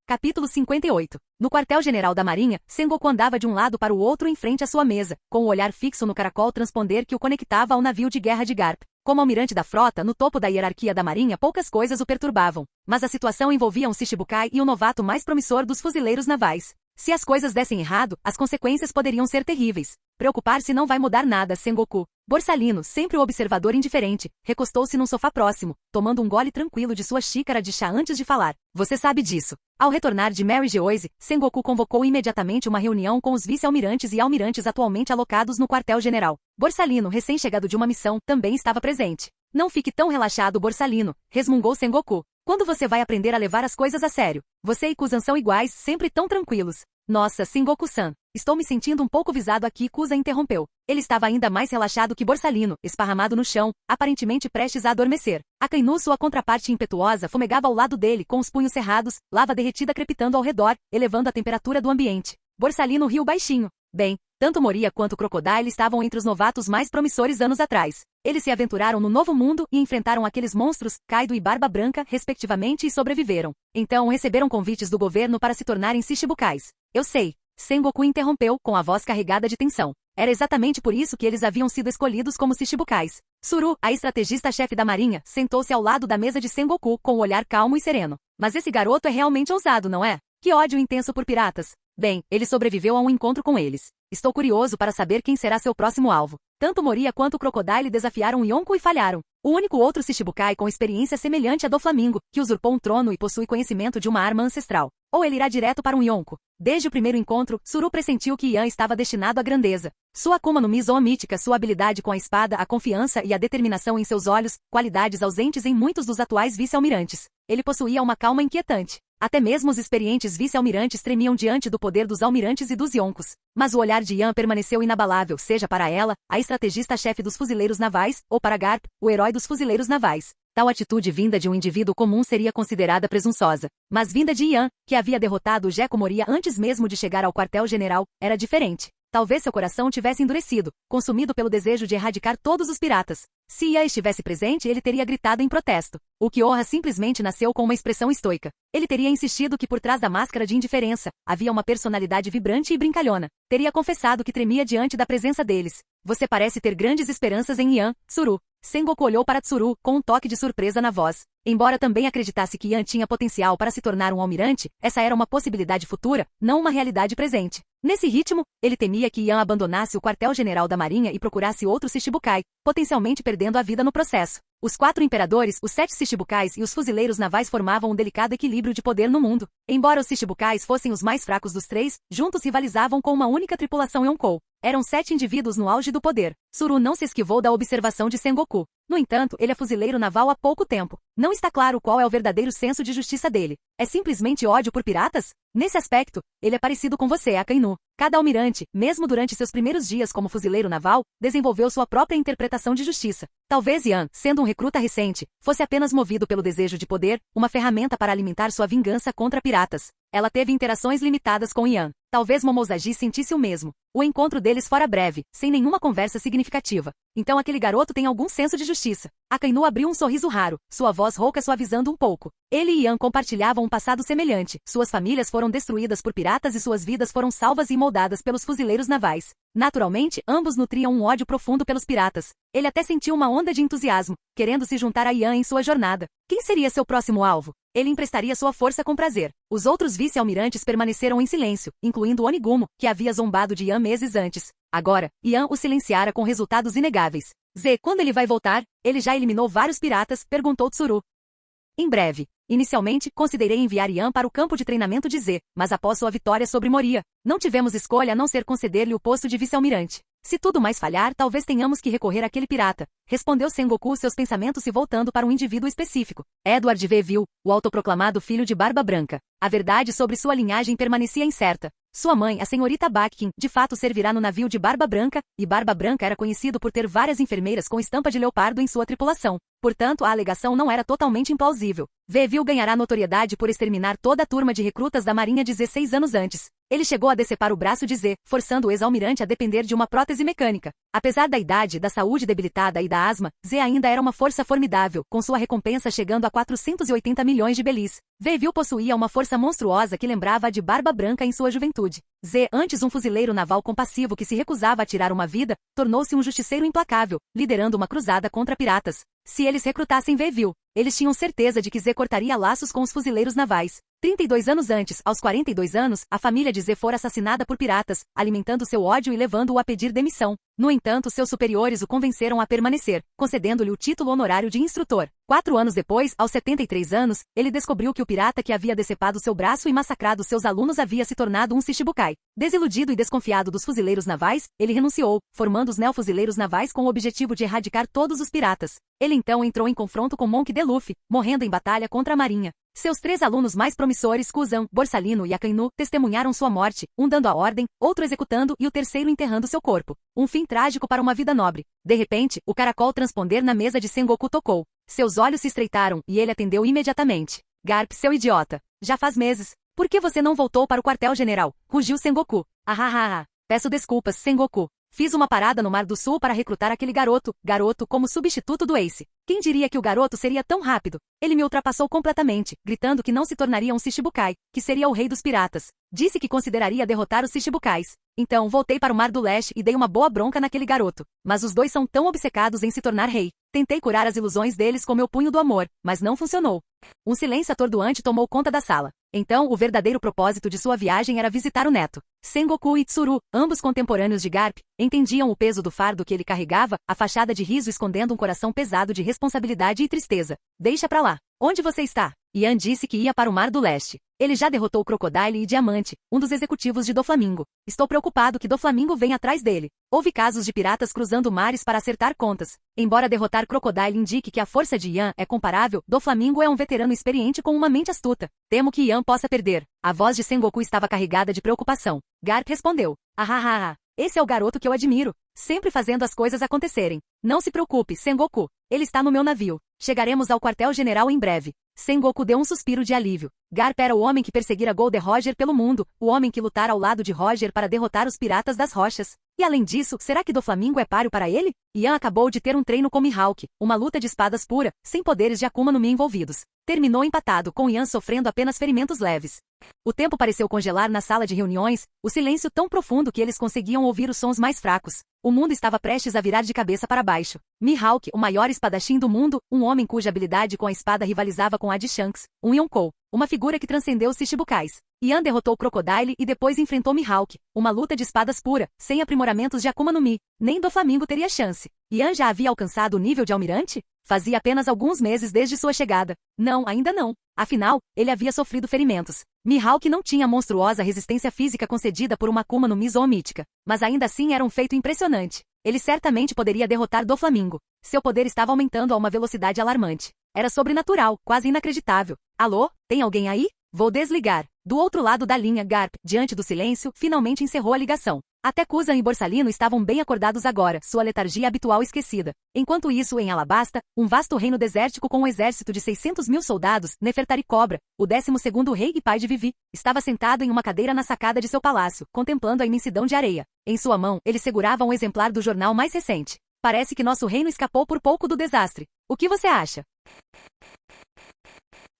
Capítulo 58. No quartel-general da Marinha, Sengoku andava de um lado para o outro em frente à sua mesa, com o olhar fixo no caracol transponder que o conectava ao navio de guerra de Garp. Como almirante da frota, no topo da hierarquia da Marinha, poucas coisas o perturbavam. Mas a situação envolvia um Shichibukai e o novato mais promissor dos fuzileiros navais. Se as coisas dessem errado, as consequências poderiam ser terríveis. Preocupar-se não vai mudar nada, Sengoku. Borsalino, sempre o observador indiferente, recostou-se num sofá próximo, tomando um gole tranquilo de sua xícara de chá antes de falar. Você sabe disso. Ao retornar de Mary Geoise, Sengoku convocou imediatamente uma reunião com os vice-almirantes e almirantes atualmente alocados no quartel-general. Borsalino, recém-chegado de uma missão, também estava presente. Não fique tão relaxado, Borsalino, resmungou Sengoku. Quando você vai aprender a levar as coisas a sério? Você e Kuzan são iguais, sempre tão tranquilos. Nossa, Sengoku-san, estou me sentindo um pouco visado aqui, Kuza interrompeu. Ele estava ainda mais relaxado que Borsalino, esparramado no chão, aparentemente prestes a adormecer. Akainu, sua contraparte impetuosa, fumegava ao lado dele, com os punhos cerrados, lava derretida crepitando ao redor, elevando a temperatura do ambiente. Borsalino riu baixinho. Bem, tanto Moria quanto Crocodile estavam entre os novatos mais promissores anos atrás. Eles se aventuraram no novo mundo e enfrentaram aqueles monstros, Kaido e Barba Branca, respectivamente, e sobreviveram. Então receberam convites do governo para se tornarem Shichibukais. Eu sei. Sengoku interrompeu, com a voz carregada de tensão. Era exatamente por isso que eles haviam sido escolhidos como Shichibukais. Tsuru, a estrategista-chefe da Marinha, sentou-se ao lado da mesa de Sengoku, com o olhar calmo e sereno. Mas esse garoto é realmente ousado, não é? Que ódio intenso por piratas. Bem, ele sobreviveu a um encontro com eles. Estou curioso para saber quem será seu próximo alvo. Tanto Moria quanto Crocodile desafiaram Yonko e falharam. O único outro Shichibukai com experiência semelhante a Doflamingo, que usurpou um trono e possui conhecimento de uma arma ancestral. Ou ele irá direto para um Yonko. Desde o primeiro encontro, Tsuru pressentiu que Yan estava destinado à grandeza. Sua Akuma no Mi Zoa mítica, sua habilidade com a espada, a confiança e a determinação em seus olhos, qualidades ausentes em muitos dos atuais vice-almirantes. Ele possuía uma calma inquietante. Até mesmo os experientes vice-almirantes tremiam diante do poder dos almirantes e dos yonkos. Mas o olhar de Yan permaneceu inabalável, seja para ela, a estrategista-chefe dos fuzileiros navais, ou para Garp, o herói dos fuzileiros navais. Tal atitude vinda de um indivíduo comum seria considerada presunçosa. Mas vinda de Yan, que havia derrotado o Gekko Moria antes mesmo de chegar ao quartel-general, era diferente. Talvez seu coração tivesse endurecido, consumido pelo desejo de erradicar todos os piratas. Se Yan estivesse presente, ele teria gritado em protesto. O Kyoha simplesmente nasceu com uma expressão estoica. Ele teria insistido que por trás da máscara de indiferença, havia uma personalidade vibrante e brincalhona. Teria confessado que tremia diante da presença deles. Você parece ter grandes esperanças em Yan, Tsuru. Sengoku olhou para Tsuru, com um toque de surpresa na voz. Embora também acreditasse que Yan tinha potencial para se tornar um almirante, essa era uma possibilidade futura, não uma realidade presente. Nesse ritmo, ele temia que Yan abandonasse o quartel-general da Marinha e procurasse outro Shichibukai, potencialmente perdendo a vida no processo. Os 4 imperadores, os 7 Shichibukais e os fuzileiros navais formavam um delicado equilíbrio de poder no mundo. Embora os Shichibukais fossem os mais fracos dos 3, juntos rivalizavam com uma única tripulação Yonkou. Eram 7 indivíduos no auge do poder. Tsuru não se esquivou da observação de Sengoku. No entanto, ele é fuzileiro naval há pouco tempo. Não está claro qual é o verdadeiro senso de justiça dele. É simplesmente ódio por piratas? Nesse aspecto, ele é parecido com você, Akainu. Cada almirante, mesmo durante seus primeiros dias como fuzileiro naval, desenvolveu sua própria interpretação de justiça. Talvez Yan, sendo um recruta recente, fosse apenas movido pelo desejo de poder, uma ferramenta para alimentar sua vingança contra piratas. Ela teve interações limitadas com Yan. Talvez Momozaji sentisse o mesmo. O encontro deles fora breve, sem nenhuma conversa significativa. Então aquele garoto tem algum senso de justiça. Akainu abriu um sorriso raro, sua voz rouca suavizando um pouco. Ele e Yan compartilhavam um passado semelhante. Suas famílias foram destruídas por piratas e suas vidas foram salvas e moldadas pelos fuzileiros navais. Naturalmente, ambos nutriam um ódio profundo pelos piratas. Ele até sentiu uma onda de entusiasmo, querendo se juntar a Yan em sua jornada. Quem seria seu próximo alvo? Ele emprestaria sua força com prazer. Os outros vice-almirantes permaneceram em silêncio, incluindo Onigumo, que havia zombado de Yan meses antes. Agora, Yan o silenciara com resultados inegáveis. Quando ele vai voltar? Ele já eliminou vários piratas, perguntou Tsuru. Em breve. Inicialmente, considerei enviar Yan para o campo de treinamento de Z, mas após sua vitória sobre Moria, não tivemos escolha a não ser conceder-lhe o posto de vice-almirante. Se tudo mais falhar, talvez tenhamos que recorrer àquele pirata, respondeu Sengoku, seus pensamentos se voltando para um indivíduo específico. Edward V. Vil, o autoproclamado filho de Barba Branca. A verdade sobre sua linhagem permanecia incerta. Sua mãe, a senhorita Bakken, de fato servirá no navio de Barba Branca, e Barba Branca era conhecido por ter várias enfermeiras com estampa de leopardo em sua tripulação. Portanto, a alegação não era totalmente implausível. Vil ganhará notoriedade por exterminar toda a turma de recrutas da Marinha 16 anos antes. Ele chegou a decepar o braço de Z, forçando o ex-almirante a depender de uma prótese mecânica. Apesar da idade, da saúde debilitada e da asma, Z ainda era uma força formidável, com sua recompensa chegando a 480 milhões de belis. Vil possuía uma força monstruosa que lembrava a de Barba Branca em sua juventude. Z, antes um fuzileiro naval compassivo que se recusava a tirar uma vida, tornou-se um justiceiro implacável, liderando uma cruzada contra piratas. Se eles recrutassem Vil, eles tinham certeza de que Z cortaria laços com os fuzileiros navais. 32 anos antes, aos 42 anos, a família de Z fora assassinada por piratas, alimentando seu ódio e levando-o a pedir demissão. No entanto, seus superiores o convenceram a permanecer, concedendo-lhe o título honorário de instrutor. 4 anos depois, aos 73 anos, ele descobriu que o pirata que havia decepado seu braço e massacrado seus alunos havia se tornado um Shichibukai. Desiludido e desconfiado dos fuzileiros navais, ele renunciou, formando os neofuzileiros navais com o objetivo de erradicar todos os piratas. Ele então entrou em confronto com Monk D. Luffy, morrendo em batalha contra a marinha. Seus 3 alunos mais promissores, Kuzan, Borsalino e Akainu, testemunharam sua morte, um dando a ordem, outro executando e o terceiro enterrando seu corpo. Um fim trágico para uma vida nobre. De repente, o caracol transponder na mesa de Sengoku tocou. Seus olhos se estreitaram e ele atendeu imediatamente. Garp, seu idiota. Já faz meses. Por que você não voltou para o quartel-general? Rugiu Sengoku. Peço desculpas, Sengoku. Fiz uma parada no Mar do Sul para recrutar aquele garoto como substituto do Ace. Quem diria que o garoto seria tão rápido? Ele me ultrapassou completamente, gritando que não se tornaria um Shichibukai, que seria o rei dos piratas. Disse que consideraria derrotar os Shichibukais. Então, voltei para o Mar do Leste e dei uma boa bronca naquele garoto. Mas os dois são tão obcecados em se tornar rei. Tentei curar as ilusões deles com meu punho do amor, mas não funcionou. Um silêncio atordoante tomou conta da sala. Então, o verdadeiro propósito de sua viagem era visitar o neto. Sengoku e Tsuru, ambos contemporâneos de Garp, entendiam o peso do fardo que ele carregava, a fachada de riso escondendo um coração pesado de responsabilidade e tristeza. Deixa pra lá. Onde você está? Yan disse que ia para o Mar do Leste. Ele já derrotou Crocodile e Diamante, um dos executivos de Doflamingo. Estou preocupado que Doflamingo venha atrás dele. Houve casos de piratas cruzando mares para acertar contas. Embora derrotar Crocodile indique que a força de Yan é comparável, Doflamingo é um veterano experiente com uma mente astuta. Temo que Yan possa perder. A voz de Sengoku estava carregada de preocupação. Garp respondeu. Esse é o garoto que eu admiro. Sempre fazendo as coisas acontecerem. Não se preocupe, Sengoku. Ele está no meu navio. Chegaremos ao quartel-general em breve. Sengoku deu um suspiro de alívio. Garp era o homem que perseguira Gold Roger pelo mundo, o homem que lutara ao lado de Roger para derrotar os piratas das rochas. E além disso, será que Doflamingo é páreo para ele? Yan acabou de ter um treino com Mihawk, uma luta de espadas pura, sem poderes de Akuma no Mi envolvidos. Terminou empatado, com Yan sofrendo apenas ferimentos leves. O tempo pareceu congelar na sala de reuniões, o silêncio tão profundo que eles conseguiam ouvir os sons mais fracos. O mundo estava prestes a virar de cabeça para baixo. Mihawk, o maior espadachim do mundo, um homem cuja habilidade com a espada rivalizava com a de Shanks, um Yonkou, uma figura que transcendeu os Shichibukais. Yan derrotou Crocodile e depois enfrentou Mihawk, uma luta de espadas pura, sem aprimoramentos de Akuma no Mi. Nem Doflamingo teria chance. Yan já havia alcançado o nível de almirante? Fazia apenas alguns meses desde sua chegada. Não, ainda não. Afinal, ele havia sofrido ferimentos. Mihawk não tinha a monstruosa resistência física concedida por uma Akuma no Mi zoomítica, mas ainda assim era um feito impressionante. Ele certamente poderia derrotar Doflamingo. Seu poder estava aumentando a uma velocidade alarmante. Era sobrenatural, quase inacreditável. Alô? Tem alguém aí? Vou desligar. Do outro lado da linha, Garp, diante do silêncio, finalmente encerrou a ligação. Até Kuzan e Borsalino estavam bem acordados agora, sua letargia habitual esquecida. Enquanto isso, em Alabasta, um vasto reino desértico com um exército de 600.000 soldados, Nefertari Cobra, o 12º rei e pai de Vivi, estava sentado em uma cadeira na sacada de seu palácio, contemplando a imensidão de areia. Em sua mão, ele segurava um exemplar do jornal mais recente. Parece que nosso reino escapou por pouco do desastre. O que você acha?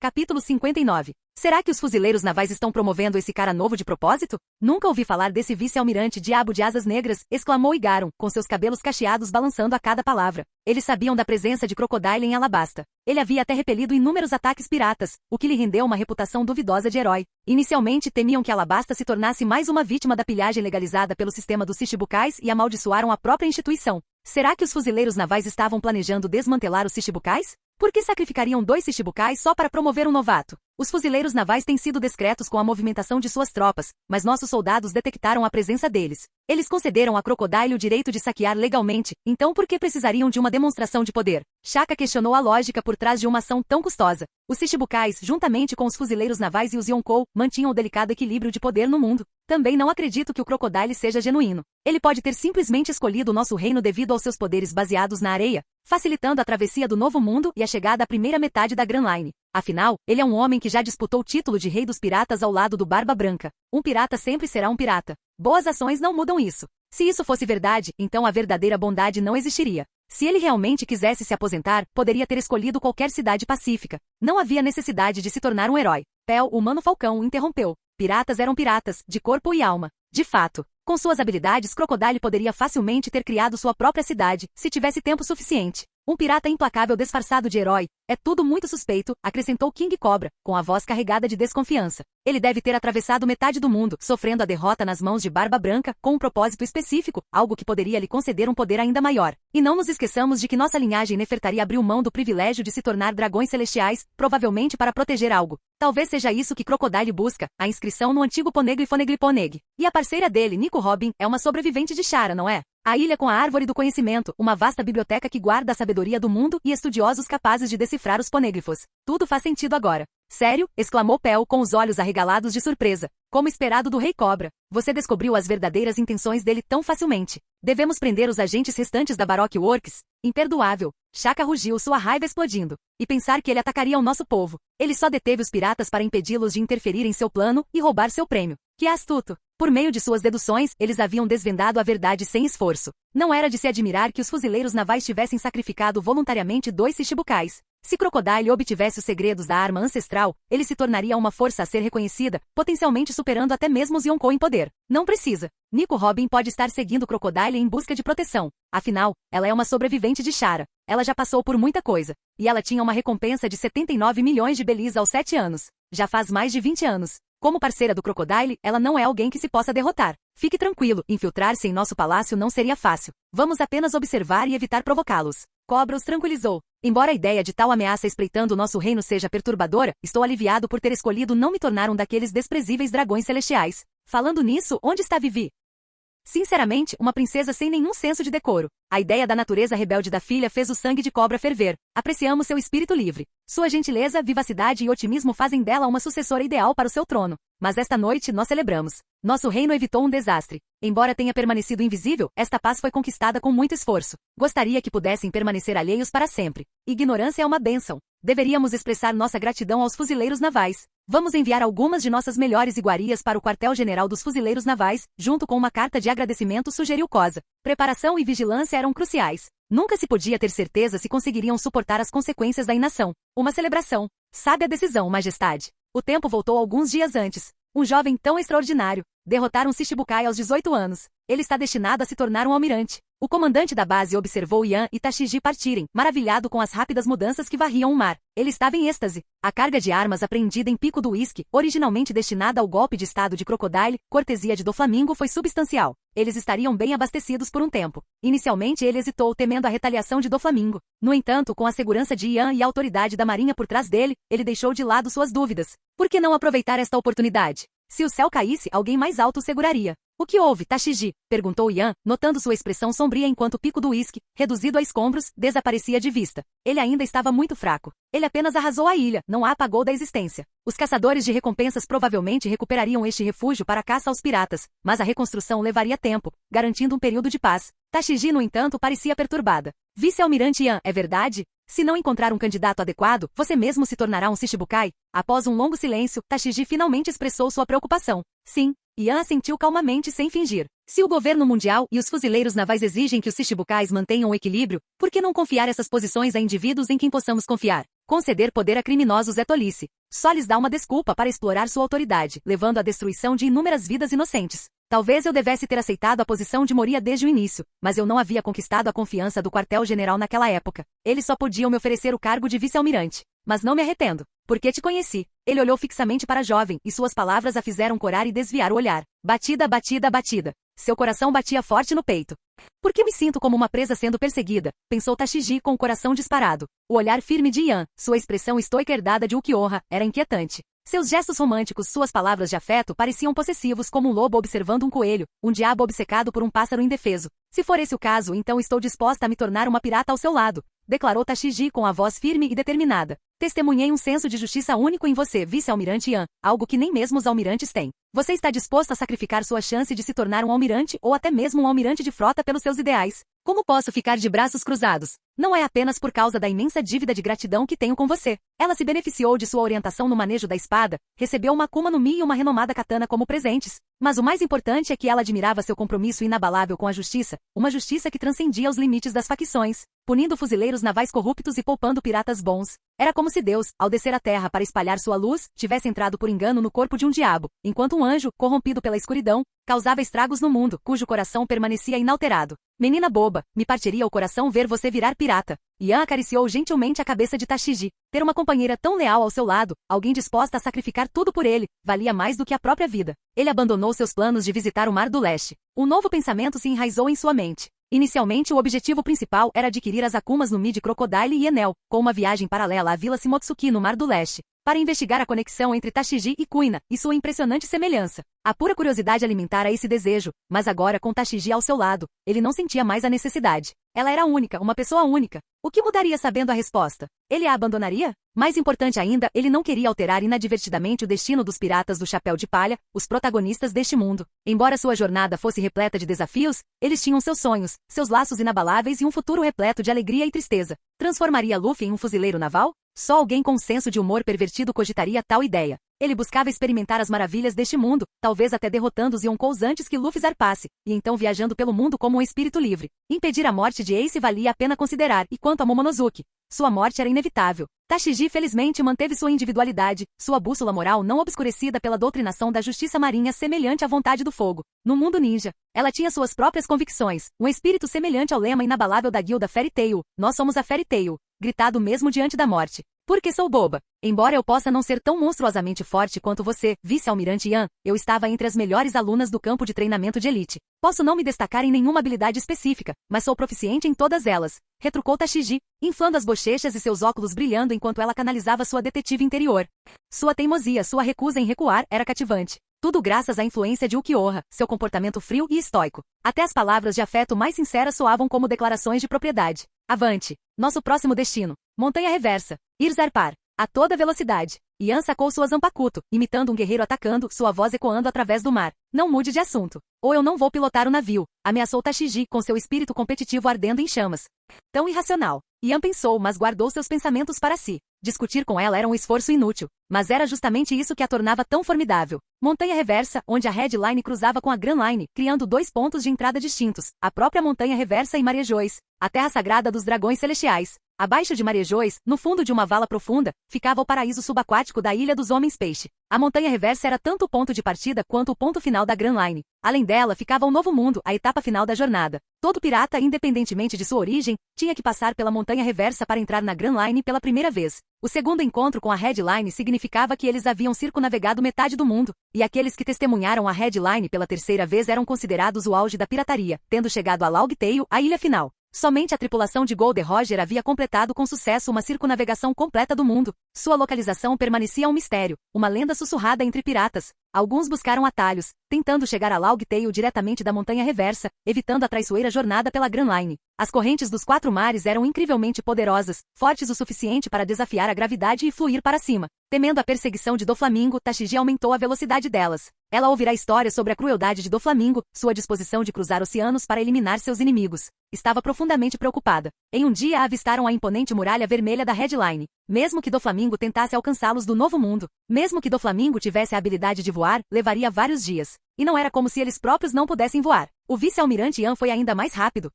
Capítulo 59. Será que os fuzileiros navais estão promovendo esse cara novo de propósito? Nunca ouvi falar desse vice-almirante diabo de asas negras, exclamou Igaron, com seus cabelos cacheados balançando a cada palavra. Eles sabiam da presença de Crocodile em Alabasta. Ele havia até repelido inúmeros ataques piratas, o que lhe rendeu uma reputação duvidosa de herói. Inicialmente temiam que Alabasta se tornasse mais uma vítima da pilhagem legalizada pelo sistema dos Shichibukais e amaldiçoaram a própria instituição. Será que os fuzileiros navais estavam planejando desmantelar os Shichibukais? Por que sacrificariam 2 Shichibukais só para promover um novato? Os fuzileiros navais têm sido discretos com a movimentação de suas tropas, mas nossos soldados detectaram a presença deles. Eles concederam a Crocodile o direito de saquear legalmente, então por que precisariam de uma demonstração de poder? Shaka questionou a lógica por trás de uma ação tão custosa. Os Shichibukais, juntamente com os fuzileiros navais e os Yonkou, mantinham o delicado equilíbrio de poder no mundo. Também não acredito que o Crocodile seja genuíno. Ele pode ter simplesmente escolhido o nosso reino devido aos seus poderes baseados na areia, facilitando a travessia do Novo Mundo e a chegada à primeira metade da Grand Line. Afinal, ele é um homem que já disputou o título de rei dos piratas ao lado do Barba Branca. Um pirata sempre será um pirata. Boas ações não mudam isso. Se isso fosse verdade, então a verdadeira bondade não existiria. Se ele realmente quisesse se aposentar, poderia ter escolhido qualquer cidade pacífica. Não havia necessidade de se tornar um herói. Pel, o Mano Falcão, interrompeu. Piratas eram piratas, de corpo e alma. De fato. Com suas habilidades, Crocodile poderia facilmente ter criado sua própria cidade, se tivesse tempo suficiente. Um pirata implacável disfarçado de herói. É tudo muito suspeito, acrescentou King Cobra, com a voz carregada de desconfiança. Ele deve ter atravessado metade do mundo, sofrendo a derrota nas mãos de Barba Branca, com um propósito específico, algo que poderia lhe conceder um poder ainda maior. E não nos esqueçamos de que nossa linhagem Nefertari abriu mão do privilégio de se tornar dragões celestiais, provavelmente para proteger algo. Talvez seja isso que Crocodile busca, a inscrição no antigo Poneglyphoneglyphoneg. E a parceira dele, Nico Robin, é uma sobrevivente de Chara, não é? A ilha com a árvore do conhecimento, uma vasta biblioteca que guarda a sabedoria do mundo e estudiosos capazes de decifrar os ponêglifos. Tudo faz sentido agora. Sério? Exclamou Pel com os olhos arregalados de surpresa. Como esperado do Rei Cobra. Você descobriu as verdadeiras intenções dele tão facilmente. Devemos prender os agentes restantes da Baroque Works? Imperdoável. Shaka rugiu, sua raiva explodindo. E pensar que ele atacaria o nosso povo. Ele só deteve os piratas para impedi-los de interferir em seu plano e roubar seu prêmio. Que astuto! Por meio de suas deduções, eles haviam desvendado a verdade sem esforço. Não era de se admirar que os fuzileiros navais tivessem sacrificado voluntariamente 2 Shichibukais. Se Crocodile obtivesse os segredos da arma ancestral, ele se tornaria uma força a ser reconhecida, potencialmente superando até mesmo os Yonkou em poder. Não precisa. Nico Robin pode estar seguindo Crocodile em busca de proteção. Afinal, ela é uma sobrevivente de Chara. Ela já passou por muita coisa. E ela tinha uma recompensa de 79 milhões de belis aos 7 anos. Já faz mais de 20 anos. Como parceira do Crocodile, ela não é alguém que se possa derrotar. Fique tranquilo, infiltrar-se em nosso palácio não seria fácil. Vamos apenas observar e evitar provocá-los. Cobra os tranquilizou. Embora a ideia de tal ameaça espreitando o nosso reino seja perturbadora, estou aliviado por ter escolhido não me tornar um daqueles desprezíveis dragões celestiais. Falando nisso, onde está Vivi? Sinceramente, uma princesa sem nenhum senso de decoro. A ideia da natureza rebelde da filha fez o sangue de Cobra ferver. Apreciamos seu espírito livre. Sua gentileza, vivacidade e otimismo fazem dela uma sucessora ideal para o seu trono. Mas esta noite nós celebramos. Nosso reino evitou um desastre. Embora tenha permanecido invisível, esta paz foi conquistada com muito esforço. Gostaria que pudessem permanecer alheios para sempre. Ignorância é uma bênção. Deveríamos expressar nossa gratidão aos fuzileiros navais. Vamos enviar algumas de nossas melhores iguarias para o quartel-general dos fuzileiros navais, junto com uma carta de agradecimento, sugeriu Koza. Preparação e vigilância eram cruciais. Nunca se podia ter certeza se conseguiriam suportar as consequências da inação. Uma celebração. Sabe a decisão, majestade. O tempo voltou alguns dias antes. Um jovem tão extraordinário. Derrotar um Shichibukai aos 18 anos. Ele está destinado a se tornar um almirante. O comandante da base observou Yan e Tashiji partirem, maravilhado com as rápidas mudanças que varriam o mar. Ele estava em êxtase. A carga de armas apreendida em Pico do Whisky, originalmente destinada ao golpe de estado de Crocodile, cortesia de Doflamingo, foi substancial. Eles estariam bem abastecidos por um tempo. Inicialmente ele hesitou, temendo a retaliação de Doflamingo. No entanto, com a segurança de Yan e a autoridade da marinha por trás dele, ele deixou de lado suas dúvidas. Por que não aproveitar esta oportunidade? Se o céu caísse, alguém mais alto o seguraria. O que houve, Tashiji? Perguntou Yan, notando sua expressão sombria enquanto o Pico do Whisky, reduzido a escombros, desaparecia de vista. Ele ainda estava muito fraco. Ele apenas arrasou a ilha, não a apagou da existência. Os caçadores de recompensas provavelmente recuperariam este refúgio para a caça aos piratas, mas a reconstrução levaria tempo, garantindo um período de paz. Tashiji, no entanto, parecia perturbada. Vice-almirante Yan, é verdade? Se não encontrar um candidato adequado, você mesmo se tornará um Shichibukai? Após um longo silêncio, Tashiji finalmente expressou sua preocupação. Sim. Yan assentiu calmamente sem fingir. Se o governo mundial e os fuzileiros navais exigem que os Shichibukais mantenham o equilíbrio, por que não confiar essas posições a indivíduos em quem possamos confiar? Conceder poder a criminosos é tolice. Só lhes dá uma desculpa para explorar sua autoridade, levando à destruição de inúmeras vidas inocentes. Talvez eu devesse ter aceitado a posição de Moria desde o início, mas eu não havia conquistado a confiança do quartel-general naquela época. Eles só podiam me oferecer o cargo de vice-almirante. Mas não me arrependo, porque te conheci. Ele olhou fixamente para a jovem, e suas palavras a fizeram corar e desviar o olhar. Batida, batida, batida. Seu coração batia forte no peito. Por que me sinto como uma presa sendo perseguida? Pensou Tashiji com o coração disparado. O olhar firme de Yan, sua expressão estoica herdada de Ukiyoha, era inquietante. Seus gestos românticos, suas palavras de afeto pareciam possessivos como um lobo observando um coelho, um diabo obcecado por um pássaro indefeso. Se for esse o caso, então estou disposta a me tornar uma pirata ao seu lado, declarou Tashiji com a voz firme e determinada. Testemunhei um senso de justiça único em você, vice-almirante Yan, algo que nem mesmo os almirantes têm. Você está disposto a sacrificar sua chance de se tornar um almirante ou até mesmo um almirante de frota pelos seus ideais? Como posso ficar de braços cruzados? Não é apenas por causa da imensa dívida de gratidão que tenho com você. Ela se beneficiou de sua orientação no manejo da espada, recebeu uma Akuma no Mi e uma renomada katana como presentes. Mas o mais importante é que ela admirava seu compromisso inabalável com a justiça, uma justiça que transcendia os limites das facções, punindo fuzileiros navais corruptos e poupando piratas bons. Era como se Deus, ao descer à terra para espalhar sua luz, tivesse entrado por engano no corpo de um diabo, enquanto um anjo, corrompido pela escuridão, causava estragos no mundo, cujo coração permanecia inalterado. Menina boba, me partiria o coração ver você virar pirata. Yan acariciou gentilmente a cabeça de Tashiji. Ter uma companheira tão leal ao seu lado, alguém disposta a sacrificar tudo por ele, valia mais do que a própria vida. Ele abandonou seus planos de visitar o Mar do Leste. Um novo pensamento se enraizou em sua mente. Inicialmente o objetivo principal era adquirir as Akumas no Mi de Crocodile e Enel, com uma viagem paralela à Vila Shimotsuki no Mar do Leste, para investigar a conexão entre Tashiji e Kuina, e sua impressionante semelhança. A pura curiosidade alimentara esse desejo, mas agora com Tashiji ao seu lado, ele não sentia mais a necessidade. Ela era única, uma pessoa única. O que mudaria sabendo a resposta? Ele a abandonaria? Mais importante ainda, ele não queria alterar inadvertidamente o destino dos piratas do Chapéu de Palha, os protagonistas deste mundo. Embora sua jornada fosse repleta de desafios, eles tinham seus sonhos, seus laços inabaláveis e um futuro repleto de alegria e tristeza. Transformaria Luffy em um fuzileiro naval? Só alguém com um senso de humor pervertido cogitaria tal ideia. Ele buscava experimentar as maravilhas deste mundo, talvez até derrotando os Yonkous antes que Luffy zarpasse, e então viajando pelo mundo como um espírito livre. Impedir a morte de Ace valia a pena considerar, e quanto a Momonosuke, sua morte era inevitável. Tashiji felizmente manteve sua individualidade, sua bússola moral não obscurecida pela doutrinação da justiça marinha semelhante à vontade do fogo. No mundo ninja, ela tinha suas próprias convicções, um espírito semelhante ao lema inabalável da guilda Fairy Tail, nós somos a Fairy Tail, gritado mesmo diante da morte. Porque sou boba. Embora eu possa não ser tão monstruosamente forte quanto você, vice-almirante Yan, eu estava entre as melhores alunas do campo de treinamento de elite. Posso não me destacar em nenhuma habilidade específica, mas sou proficiente em todas elas, retrucou Tashiji, inflando as bochechas e seus óculos brilhando enquanto ela canalizava sua detetive interior. Sua teimosia, sua recusa em recuar, era cativante. Tudo graças à influência de Ukiyoha, seu comportamento frio e estoico. Até as palavras de afeto mais sinceras soavam como declarações de propriedade. Avante! Nosso próximo destino. Montanha reversa. Ir zarpar. A toda velocidade. Yan sacou sua Zanpakuto, imitando um guerreiro atacando, sua voz ecoando através do mar. Não mude de assunto. Ou eu não vou pilotar o navio, ameaçou Tashiji com seu espírito competitivo ardendo em chamas. Tão irracional. Yan pensou, mas guardou seus pensamentos para si. Discutir com ela era um esforço inútil, mas era justamente isso que a tornava tão formidável. Montanha reversa, onde a Red Line cruzava com a Grand Line, criando dois pontos de entrada distintos, a própria Montanha Reversa e Marejois, a Terra Sagrada dos Dragões Celestiais. Abaixo de Marejões, no fundo de uma vala profunda, ficava o paraíso subaquático da Ilha dos Homens-Peixe. A montanha reversa era tanto o ponto de partida quanto o ponto final da Grand Line. Além dela ficava o Novo Mundo, a etapa final da jornada. Todo pirata, independentemente de sua origem, tinha que passar pela montanha reversa para entrar na Grand Line pela primeira vez. O segundo encontro com a Red Line significava que eles haviam circunnavegado metade do mundo, e aqueles que testemunharam a Red Line pela terceira vez eram considerados o auge da pirataria, tendo chegado a Long Tail, a ilha final. Somente a tripulação de Gold Roger havia completado com sucesso uma circunnavegação completa do mundo. Sua localização permanecia um mistério, uma lenda sussurrada entre piratas. Alguns buscaram atalhos, tentando chegar a Long Tail diretamente da montanha reversa, evitando a traiçoeira jornada pela Grand Line. As correntes dos quatro mares eram incrivelmente poderosas, fortes o suficiente para desafiar a gravidade e fluir para cima. Temendo a perseguição de Doflamingo, Tashigi aumentou a velocidade delas. Ela ouvirá histórias sobre a crueldade de Doflamingo, sua disposição de cruzar oceanos para eliminar seus inimigos. Estava profundamente preocupada. Em um dia avistaram a imponente muralha vermelha da Red Line. Mesmo que Doflamingo tentasse alcançá-los do Novo Mundo, mesmo que Doflamingo tivesse a habilidade de voar, levaria vários dias. E não era como se eles próprios não pudessem voar. O vice-almirante Ian foi ainda mais rápido.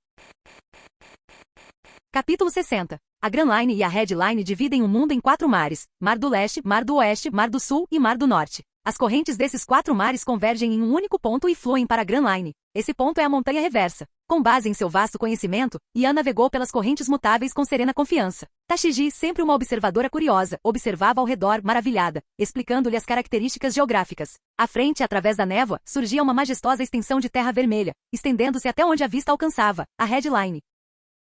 Capítulo 60. A Grand Line e a Red Line dividem o mundo em 4 mares: Mar do Leste, Mar do Oeste, Mar do Sul e Mar do Norte. As correntes desses 4 mares convergem em um único ponto e fluem para a Grand Line. Esse ponto é a montanha reversa. Com base em seu vasto conhecimento, Ian navegou pelas correntes mutáveis com serena confiança. Tashigi, sempre uma observadora curiosa, observava ao redor, maravilhada, explicando-lhe as características geográficas. À frente, através da névoa, surgia uma majestosa extensão de terra vermelha, estendendo-se até onde a vista alcançava, a Red Line.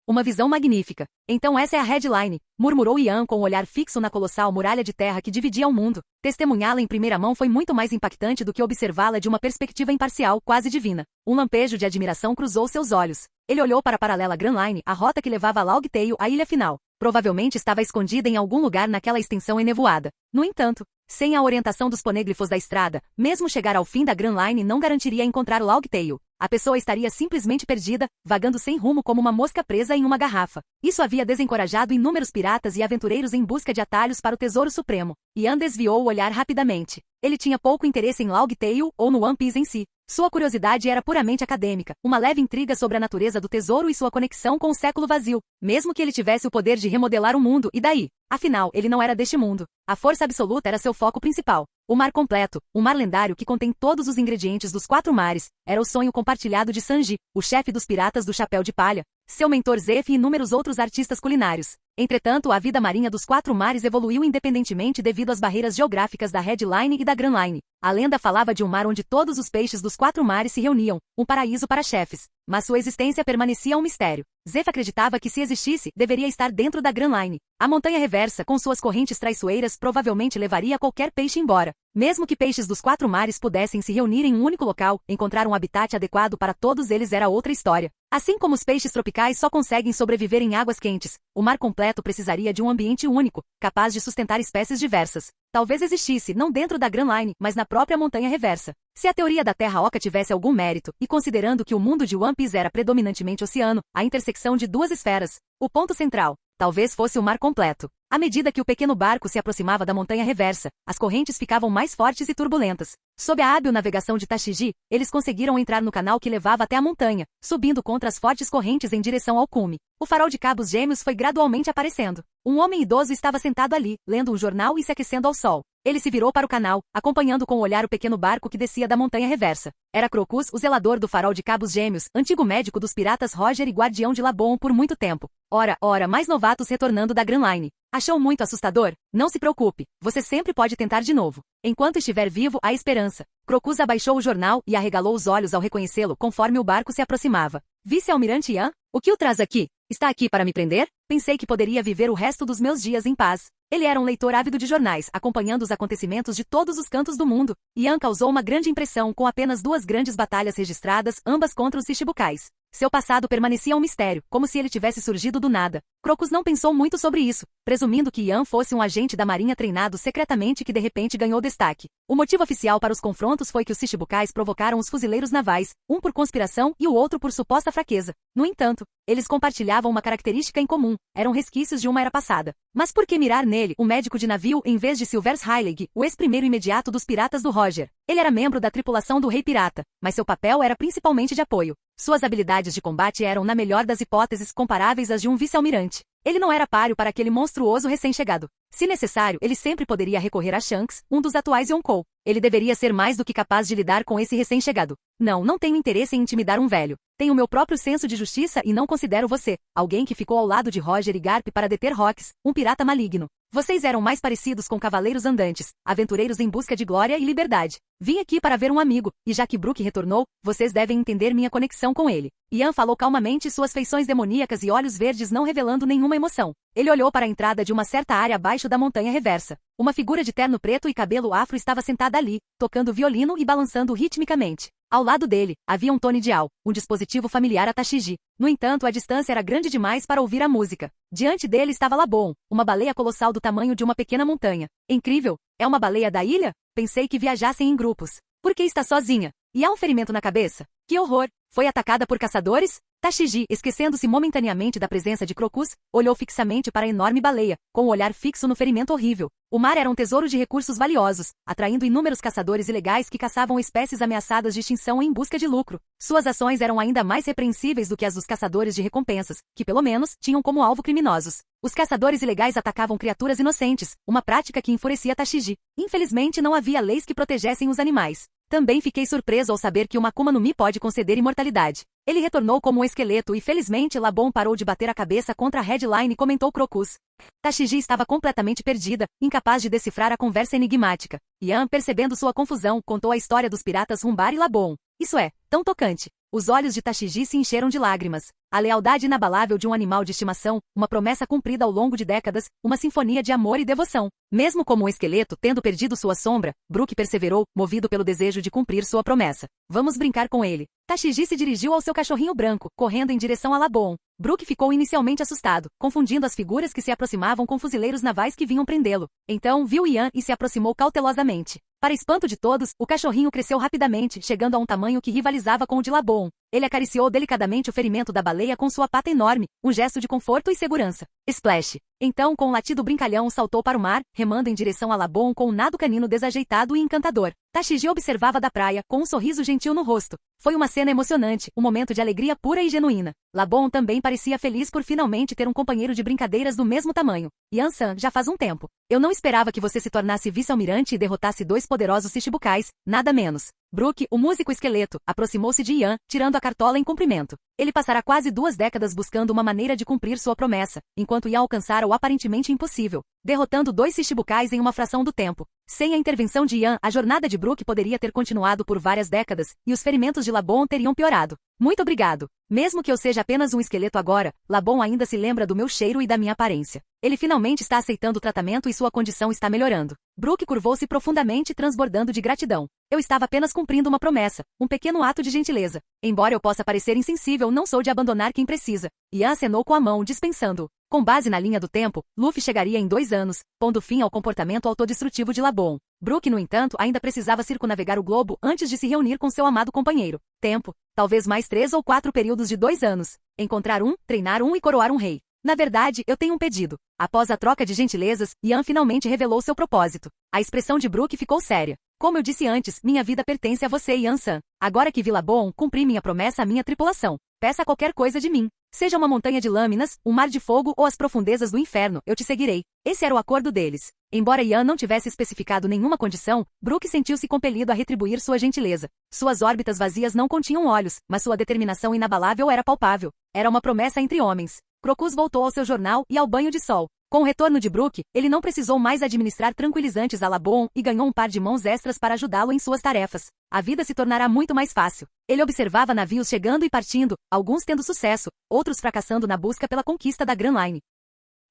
Uma visão magnífica. Então essa é a Red Line, murmurou Ian com o olhar fixo na colossal muralha de terra que dividia o mundo. Testemunhá-la em primeira mão foi muito mais impactante do que observá-la de uma perspectiva imparcial, quase divina. Um lampejo de admiração cruzou seus olhos. Ele olhou para a paralela Grand Line, a rota que levava a Long Tail, a ilha final. Provavelmente estava escondida em algum lugar naquela extensão enevoada. No entanto, sem a orientação dos ponêglifos da estrada, mesmo chegar ao fim da Grand Line não garantiria encontrar Long Tail. A pessoa estaria simplesmente perdida, vagando sem rumo como uma mosca presa em uma garrafa. Isso havia desencorajado inúmeros piratas e aventureiros em busca de atalhos para o Tesouro Supremo. Ian desviou o olhar rapidamente. Ele tinha pouco interesse em Long Tail ou no One Piece em si. Sua curiosidade era puramente acadêmica, uma leve intriga sobre a natureza do tesouro e sua conexão com o século vazio, mesmo que ele tivesse o poder de remodelar o mundo, e daí? Afinal, ele não era deste mundo. A força absoluta era seu foco principal. O mar completo, um mar lendário que contém todos os ingredientes dos 4 mares, era o sonho compartilhado de Sanji, o chefe dos piratas do Chapéu de Palha, seu mentor Zef e inúmeros outros artistas culinários. Entretanto, a vida marinha dos 4 mares evoluiu independentemente devido às barreiras geográficas da Red Line e da Grand Line. A lenda falava de um mar onde todos os peixes dos 4 mares se reuniam, um paraíso para chefes. Mas sua existência permanecia um mistério. Zef acreditava que, se existisse, deveria estar dentro da Grand Line. A montanha reversa, com suas correntes traiçoeiras, provavelmente levaria qualquer peixe embora. Mesmo que peixes dos 4 mares pudessem se reunir em um único local, encontrar um habitat adequado para todos eles era outra história. Assim como os peixes tropicais só conseguem sobreviver em águas quentes, o mar completo precisaria de um ambiente único, capaz de sustentar espécies diversas. Talvez existisse, não dentro da Grand Line, mas na própria montanha reversa. Se a teoria da Terra Oca tivesse algum mérito, e considerando que o mundo de One Piece era predominantemente oceano, a intersecção de 2 esferas, o ponto central, talvez fosse o mar completo. À medida que o pequeno barco se aproximava da montanha reversa, as correntes ficavam mais fortes e turbulentas. Sob a hábil navegação de Tashigi, eles conseguiram entrar no canal que levava até a montanha, subindo contra as fortes correntes em direção ao cume. O farol de Cabos Gêmeos foi gradualmente aparecendo. Um homem idoso estava sentado ali, lendo um jornal e se aquecendo ao sol. Ele se virou para o canal, acompanhando com o olhar o pequeno barco que descia da montanha reversa. Era Crocus, o zelador do farol de Cabos Gêmeos, antigo médico dos piratas Roger e guardião de Labon por muito tempo. Ora, mais novatos retornando da Grand Line. Achou muito assustador? Não se preocupe, você sempre pode tentar de novo. Enquanto estiver vivo, há esperança. Crocus abaixou o jornal e arregalou os olhos ao reconhecê-lo conforme o barco se aproximava. Vice-almirante Ian? O que o traz aqui? Está aqui para me prender? Pensei que poderia viver o resto dos meus dias em paz. Ele era um leitor ávido de jornais, acompanhando os acontecimentos de todos os cantos do mundo. Ian causou uma grande impressão com apenas 2 grandes batalhas registradas, ambas contra os Shichibukais. Seu passado permanecia um mistério, como se ele tivesse surgido do nada. Crocus não pensou muito sobre isso, presumindo que Ian fosse um agente da marinha treinado secretamente que de repente ganhou destaque. O motivo oficial para os confrontos foi que os Shichibukais provocaram os fuzileiros navais, um por conspiração e o outro por suposta fraqueza. No entanto, eles compartilhavam uma característica em comum, eram resquícios de uma era passada. Mas por que mirar nele, o médico de navio, em vez de Silvers Heilig, o ex-primeiro imediato dos piratas do Roger? Ele era membro da tripulação do Rei Pirata, mas seu papel era principalmente de apoio. Suas habilidades de combate eram, na melhor das hipóteses, comparáveis às de um vice-almirante. Ele não era páreo para aquele monstruoso recém-chegado. Se necessário, ele sempre poderia recorrer a Shanks, um dos atuais Yonkou. Ele deveria ser mais do que capaz de lidar com esse recém-chegado. Não tenho interesse em intimidar um velho. Tenho meu próprio senso de justiça e não considero você, alguém que ficou ao lado de Roger e Garp para deter Rox, um pirata maligno. Vocês eram mais parecidos com cavaleiros andantes, aventureiros em busca de glória e liberdade. Vim aqui para ver um amigo, e já que Brook retornou, vocês devem entender minha conexão com ele. Ian falou calmamente, suas feições demoníacas e olhos verdes não revelando nenhuma emoção. Ele olhou para a entrada de uma certa área abaixo da montanha reversa. Uma figura de terno preto e cabelo afro estava sentada ali, tocando violino e balançando ritmicamente. Ao lado dele, havia um Tony Dial, um dispositivo familiar a Tashigi. No entanto, a distância era grande demais para ouvir a música. Diante dele estava Labon, uma baleia colossal do tamanho de uma pequena montanha. Incrível! É uma baleia da ilha? Pensei que viajassem em grupos. Por que está sozinha? E há um ferimento na cabeça? Que horror! Foi atacada por caçadores? Tashigi, esquecendo-se momentaneamente da presença de Crocus, olhou fixamente para a enorme baleia, com o olhar fixo no ferimento horrível. O mar era um tesouro de recursos valiosos, atraindo inúmeros caçadores ilegais que caçavam espécies ameaçadas de extinção em busca de lucro. Suas ações eram ainda mais repreensíveis do que as dos caçadores de recompensas, que pelo menos tinham como alvo criminosos. Os caçadores ilegais atacavam criaturas inocentes, uma prática que enfurecia Tashigi. Infelizmente não havia leis que protegessem os animais. Também fiquei surpreso ao saber que uma Akuma no Mi pode conceder imortalidade. Ele retornou como um esqueleto e felizmente Labon parou de bater a cabeça contra a headline e comentou Crocus. Tashigi estava completamente perdida, incapaz de decifrar a conversa enigmática. Ian, percebendo sua confusão, contou a história dos piratas Rumbar e Labon. Isso é, tão tocante. Os olhos de Tashigi se encheram de lágrimas. A lealdade inabalável de um animal de estimação, uma promessa cumprida ao longo de décadas, uma sinfonia de amor e devoção. Mesmo como um esqueleto, tendo perdido sua sombra, Brook perseverou, movido pelo desejo de cumprir sua promessa. Vamos brincar com ele. Tashigi se dirigiu ao seu cachorrinho branco, correndo em direção a Labon. Brook ficou inicialmente assustado, confundindo as figuras que se aproximavam com fuzileiros navais que vinham prendê-lo. Então viu Ian e se aproximou cautelosamente. Para espanto de todos, o cachorrinho cresceu rapidamente, chegando a um tamanho que rivalizava com o de Labon. Ele acariciou delicadamente o ferimento da baleia com sua pata enorme, um gesto de conforto e segurança. Splash! Então, com um latido brincalhão, saltou para o mar, remando em direção a Labon com um nado canino desajeitado e encantador. Tashigi observava da praia, com um sorriso gentil no rosto. Foi uma cena emocionante, um momento de alegria pura e genuína. Labon também parecia feliz por finalmente ter um companheiro de brincadeiras do mesmo tamanho. Yan-san, já faz um tempo. Eu não esperava que você se tornasse vice-almirante e derrotasse dois poderosos Shichibukais, nada menos. Brook, o músico esqueleto, aproximou-se de Ian, tirando a cartola em cumprimento. Ele passará quase 2 décadas buscando uma maneira de cumprir sua promessa, enquanto Ian alcançara o aparentemente impossível, derrotando 2 Shichibukais em uma fração do tempo. Sem a intervenção de Ian, a jornada de Brook poderia ter continuado por várias décadas, e os ferimentos de Labon teriam piorado. Muito obrigado. Mesmo que eu seja apenas um esqueleto agora, Labon ainda se lembra do meu cheiro e da minha aparência. Ele finalmente está aceitando o tratamento e sua condição está melhorando. Brook curvou-se profundamente, transbordando de gratidão. Eu estava apenas cumprindo uma promessa, um pequeno ato de gentileza. Embora eu possa parecer insensível, não sou de abandonar quem precisa. Ian acenou com a mão, dispensando-o. Com base na linha do tempo, Luffy chegaria em 2 anos, pondo fim ao comportamento autodestrutivo de Labon. Brook, no entanto, ainda precisava circunnavegar o globo antes de se reunir com seu amado companheiro. Tempo, talvez mais 3 ou 4 períodos de 2 anos. Encontrar um, treinar um e coroar um rei. Na verdade, eu tenho um pedido. Após a troca de gentilezas, Ian finalmente revelou seu propósito. A expressão de Brook ficou séria. Como eu disse antes, minha vida pertence a você, Ian-san. Agora que vi Labon, cumpri minha promessa à minha tripulação. Peça qualquer coisa de mim. Seja uma montanha de lâminas, um mar de fogo ou as profundezas do inferno, eu te seguirei. Esse era o acordo deles. Embora Ian não tivesse especificado nenhuma condição, Brook sentiu-se compelido a retribuir sua gentileza. Suas órbitas vazias não continham olhos, mas sua determinação inabalável era palpável. Era uma promessa entre homens. Crocus voltou ao seu jornal e ao banho de sol. Com o retorno de Brook, ele não precisou mais administrar tranquilizantes a Labon e ganhou um par de mãos extras para ajudá-lo em suas tarefas. A vida se tornará muito mais fácil. Ele observava navios chegando e partindo, alguns tendo sucesso, outros fracassando na busca pela conquista da Grand Line.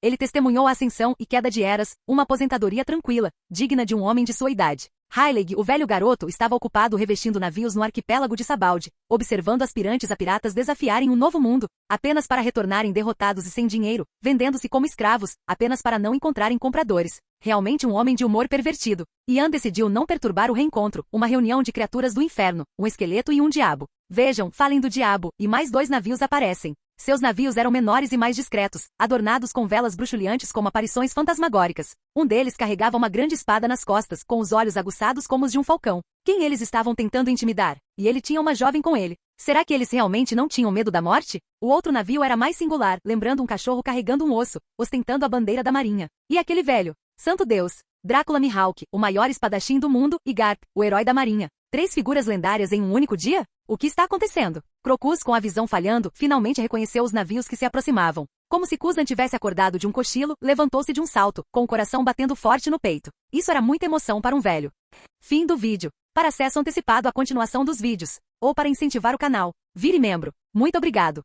Ele testemunhou a ascensão e queda de Eras, uma aposentadoria tranquila, digna de um homem de sua idade. Heilig, o velho garoto, estava ocupado revestindo navios no arquipélago de Sabaldi, observando aspirantes a piratas desafiarem um novo mundo, apenas para retornarem derrotados e sem dinheiro, vendendo-se como escravos, apenas para não encontrarem compradores. Realmente um homem de humor pervertido. Ian decidiu não perturbar o reencontro, uma reunião de criaturas do inferno, um esqueleto e um diabo. Vejam, falem do diabo, e mais 2 navios aparecem. Seus navios eram menores e mais discretos, adornados com velas bruxuleantes como aparições fantasmagóricas. Um deles carregava uma grande espada nas costas, com os olhos aguçados como os de um falcão. Quem eles estavam tentando intimidar? E ele tinha uma jovem com ele. Será que eles realmente não tinham medo da morte? O outro navio era mais singular, lembrando um cachorro carregando um osso, ostentando a bandeira da marinha. E aquele velho? Santo Deus! Drácula Mihawk, o maior espadachim do mundo, e Garp, o herói da marinha. 3 figuras lendárias em um único dia? O que está acontecendo? Crocus, com a visão falhando, finalmente reconheceu os navios que se aproximavam. Como se Kuzan tivesse acordado de um cochilo, levantou-se de um salto, com o coração batendo forte no peito. Isso era muita emoção para um velho. Fim do vídeo. Para acesso antecipado à continuação dos vídeos, ou para incentivar o canal, vire membro. Muito obrigado.